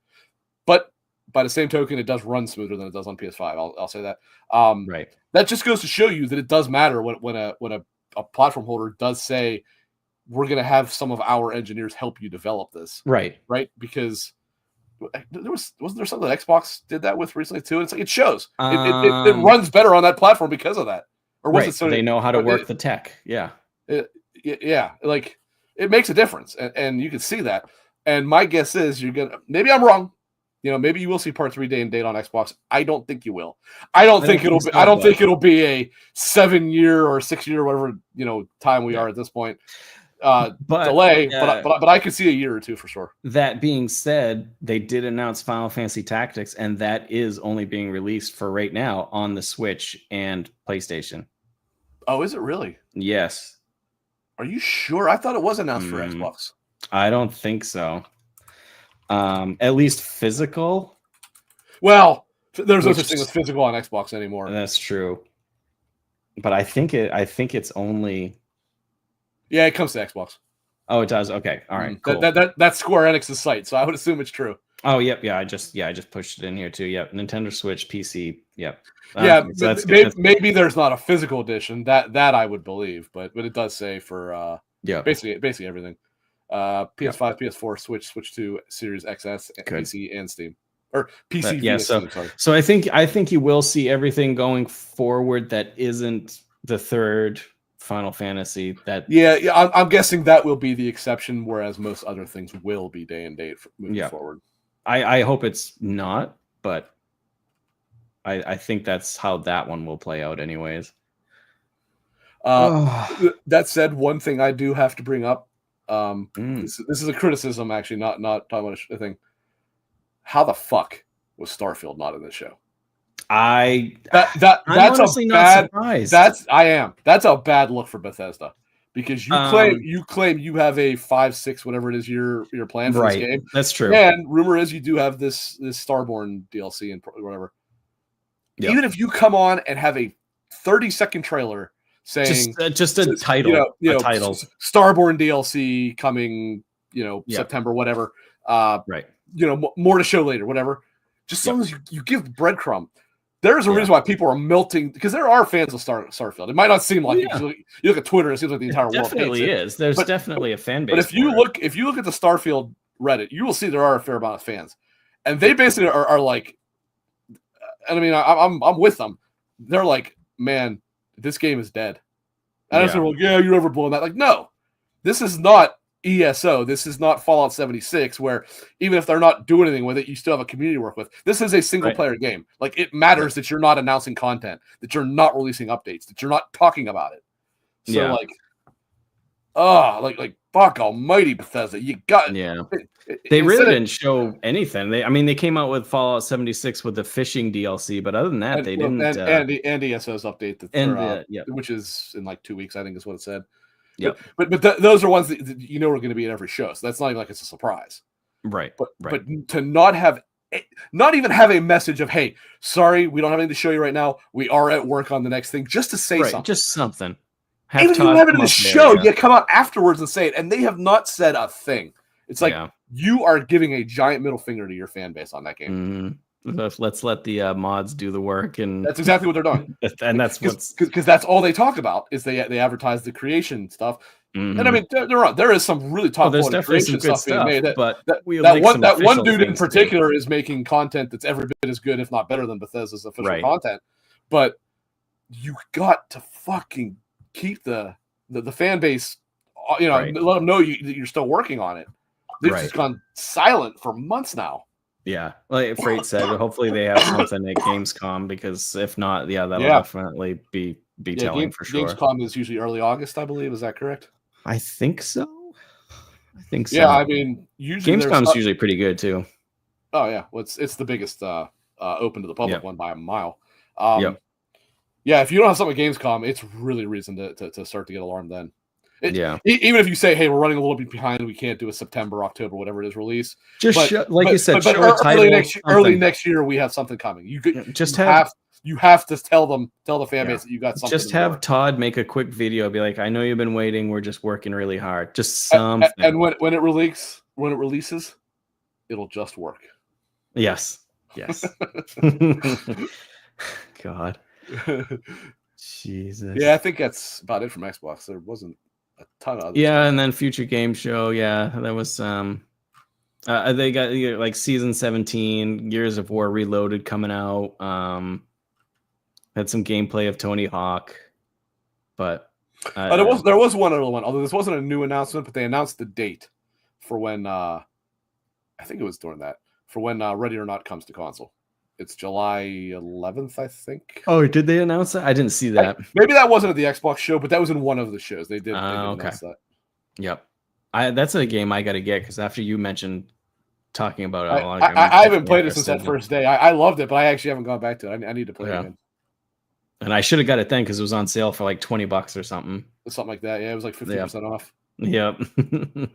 but by the same token, it does run smoother than it does on PS5. I'll say that. Right. That just goes to show you that it does matter when a platform holder does say, we're going to have some of our engineers help you develop this. Right. Because wasn't there something that Xbox did that with recently too? It's like it shows it runs better on that platform because of that. Or was it Sony? They know how to work the tech. Yeah. Yeah. Like it makes a difference, and you can see that. And my guess is maybe I'm wrong. Maybe you will see Part 3 day and date on Xbox. I don't think you will. I don't think it'll be a 7-year or 6-year, whatever time we are at this point. Delay, but I could see a year or two for sure. That being said, they did announce Final Fantasy Tactics, and that is only being released for right now on the Switch and PlayStation. Oh, is it really? Yes. Are you sure? I thought it was announced for Xbox. I don't think so. At least physical. Well, there's no such thing as physical on Xbox anymore. That's true. But I think it's only. Yeah, it comes to Xbox. Oh, it does. Okay, all right. Cool. That's Square Enix's site, so I would assume it's true. Oh, yep. Yeah, I just pushed it in here too. Yep, Nintendo Switch, PC. Yep. So maybe there's not a physical edition that I would believe, but it does say for basically everything. PS5, PS4, Switch 2, Series XS, PC, and Steam, or PC. Steam, so I think you will see everything going forward that isn't the third Final Fantasy. I'm guessing that will be the exception, whereas most other things will be day and date moving forward. I hope it's not, but I think that's how that one will play out, anyways. That said, one thing I do have to bring up. This is a criticism, actually, not talking about a thing. How the fuck was Starfield not in this show? I'm honestly not surprised. That's a bad look for Bethesda, because you claim you have a 5, 6, whatever it is your plan for this game. That's true. And rumor is you do have this Starborn DLC and whatever. Yep. Even if you come on and have a 30-second trailer saying just a title, Starborn DLC coming, September, whatever. Right. More to show later, whatever. Just as long as you give the breadcrumb. There's a reason why people are melting, because there are fans of Starfield. It might not seem like it. You look at Twitter, it seems like the entire world definitely is. There's definitely a fan base. But if you look at the Starfield Reddit, you will see there are a fair amount of fans, and they basically are like, and I mean, I'm with them. They're like, man, this game is dead. And I said, well, you're overblowing that. Like, no, this is not ESO. This is not Fallout 76, where even if they're not doing anything with it, you still have a community to work with. This is a single player game. Like, it matters that you're not announcing content, that you're not releasing updates, that you're not talking about it. So like fuck almighty Bethesda, you got they really didn't show anything. They came out with Fallout 76 with the fishing DLC, but other than that, they didn't. And ESO's update, which is in like 2 weeks, I think is what it said. Yep. But those are ones that are going to be in every show, so that's not even like it's a surprise. Right. But to not even have a message of, hey, sorry, we don't have anything to show you right now. We are at work on the next thing, just to say something. Just something. Even if you have it in the show, you come out afterwards and say it, and they have not said a thing. It's like you are giving a giant middle finger to your fan base on that game. Let's let the mods do the work, and that's exactly what they're doing. And that's because that's all they talk about is they advertise the creation stuff. And I mean, there is some really top quality creation stuff being made. That one dude in particular is making content that's every bit as good, if not better, than Bethesda's official content. But you got to fucking keep the fan base, let them know that you're still working on it. They've just gone silent for months now. Yeah, like Freight said, hopefully they have something at Gamescom, because if not, that'll definitely be telling for sure. Gamescom is usually early August, I believe. Is that correct? I think so. Yeah, I mean, usually Gamescom's usually pretty good too. Oh yeah, well, it's the biggest open to the public one by a mile. Yeah, if you don't have something at Gamescom, it's really reason to start to get alarmed then. Yeah. Even if you say, "Hey, we're running a little bit behind, we can't do a September, October, whatever it is release." Just you said, but show a title, early next year, we have something coming. You have to tell the fan base that you got something. Just have Todd make a quick video, be like, "I know you've been waiting. We're just working really hard. Just something." And when it releases, it'll just work. Yes. God. Jesus. Yeah, I think that's about it from Xbox. There wasn't a ton of other stuff. And then Future Game Show. Yeah, that was they got like Season 17, Gears of War Reloaded coming out. Had some gameplay of Tony Hawk, but there was one other one. Although this wasn't a new announcement, but they announced the date for when I think it was during that for when Ready or Not comes to console. It's July 11th, I think. Oh, did they announce that? I didn't see that. Maybe that wasn't at the Xbox show, but that was in one of the shows. They did announce that. Yep. That's a game I got to get because after you mentioned talking about it, I haven't played it since that first day. I loved it, but I actually haven't gone back to it. I need to play it again. And I should have got it then because it was on sale for like $20 or something. Something like that. Yeah, it was like 50% off. Yep.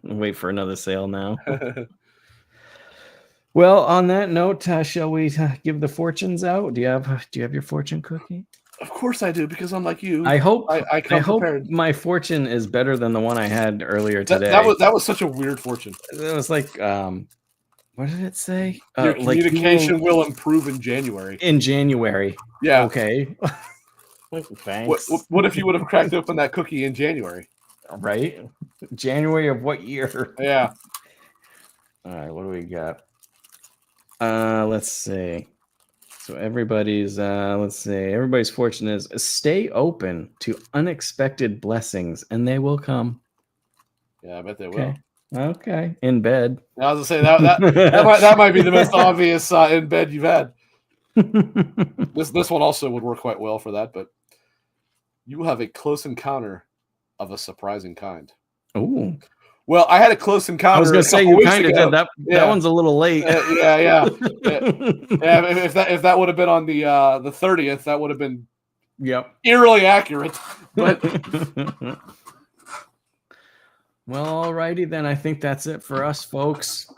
Wait for another sale now. Well, on that note, shall we give the fortunes out? Do you have your fortune cookie? Of course I do, because I'm like you. I hope prepared. My fortune is better than the one I had earlier today. That was such a weird fortune. It was like what did it say? Your communication will improve in January. In January. Yeah. Okay. Thanks. What if you would have cracked open that cookie in January? Right? January of what year? Yeah. All right, what do we got? Let's see. So everybody's fortune is stay open to unexpected blessings, and they will come. Yeah, I bet they will. Okay, in bed. I was gonna say that might be the most obvious in bed you've had. This one also would work quite well for that, but you will have a close encounter of a surprising kind. Ooh. Well, I had a close encounter. I was going to say you kind of did that. Yeah. That one's a little late. Yeah. If that would have been on the 30th, that would have been eerily accurate. But well, alrighty then. I think that's it for us, folks.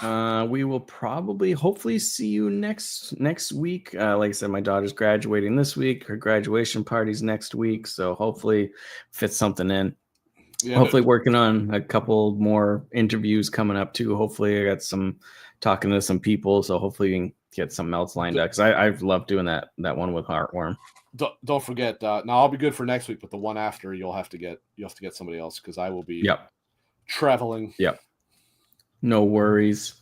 We will hopefully see you next week. Like I said, my daughter's graduating this week. Her graduation party's next week, so hopefully fit something in. Yeah, hopefully working on a couple more interviews coming up too. Hopefully I got talking to some people, so hopefully we can get something else lined up because I've loved doing that one with Heartworm. Don't forget. Now I'll be good for next week, but the one after you'll have to get somebody else because I will be traveling. Yep. No worries.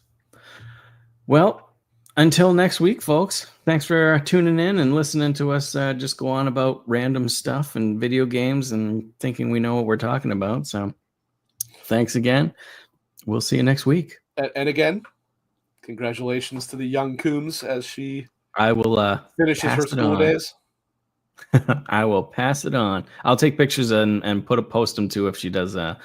Well, until next week, folks, thanks for tuning in and listening to us just go on about random stuff and video games and thinking we know what we're talking about. So thanks again. We'll see you next week. And again, congratulations to the young Coombs as she finishes her school days. I will pass it on. I'll take pictures and post them too if she does The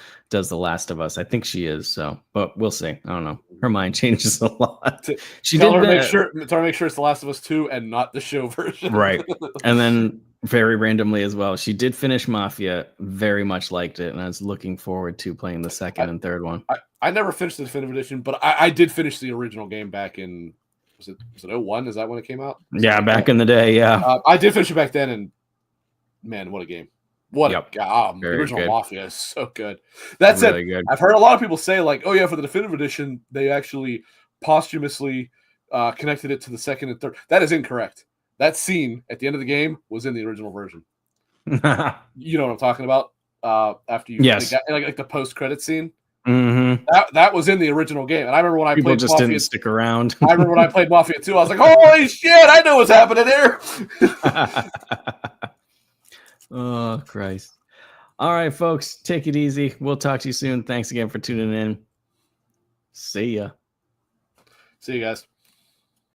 Last of Us. I think she is. So, but we'll see. I don't know. Her mind changes a lot. She tell her to make sure it's The Last of Us 2 and not the show version. Right. And then very randomly as well, she did finish Mafia. Very much liked it, and I was looking forward to playing the second and third one. I never finished the definitive edition, but I did finish the original game back in. Was it 01? Is that when it came out? Yeah, back in the day, yeah. I did finish it back then, and man, what a game. What a god. The original good. Mafia is so good. That's really it. Good. I've heard a lot of people say, like, oh yeah, for the definitive edition, they actually posthumously connected it to the second and third. That is incorrect. That scene at the end of the game was in the original version. You know what I'm talking about? After you like the post-credit scene. Mm-hmm. That was in the original game, and I remember when people played just Mafia, didn't stick around. I remember when I played Mafia 2, I was like, "Holy shit! I know what's happening here." Oh Christ! All right, folks, take it easy. We'll talk to you soon. Thanks again for tuning in. See ya. See you guys.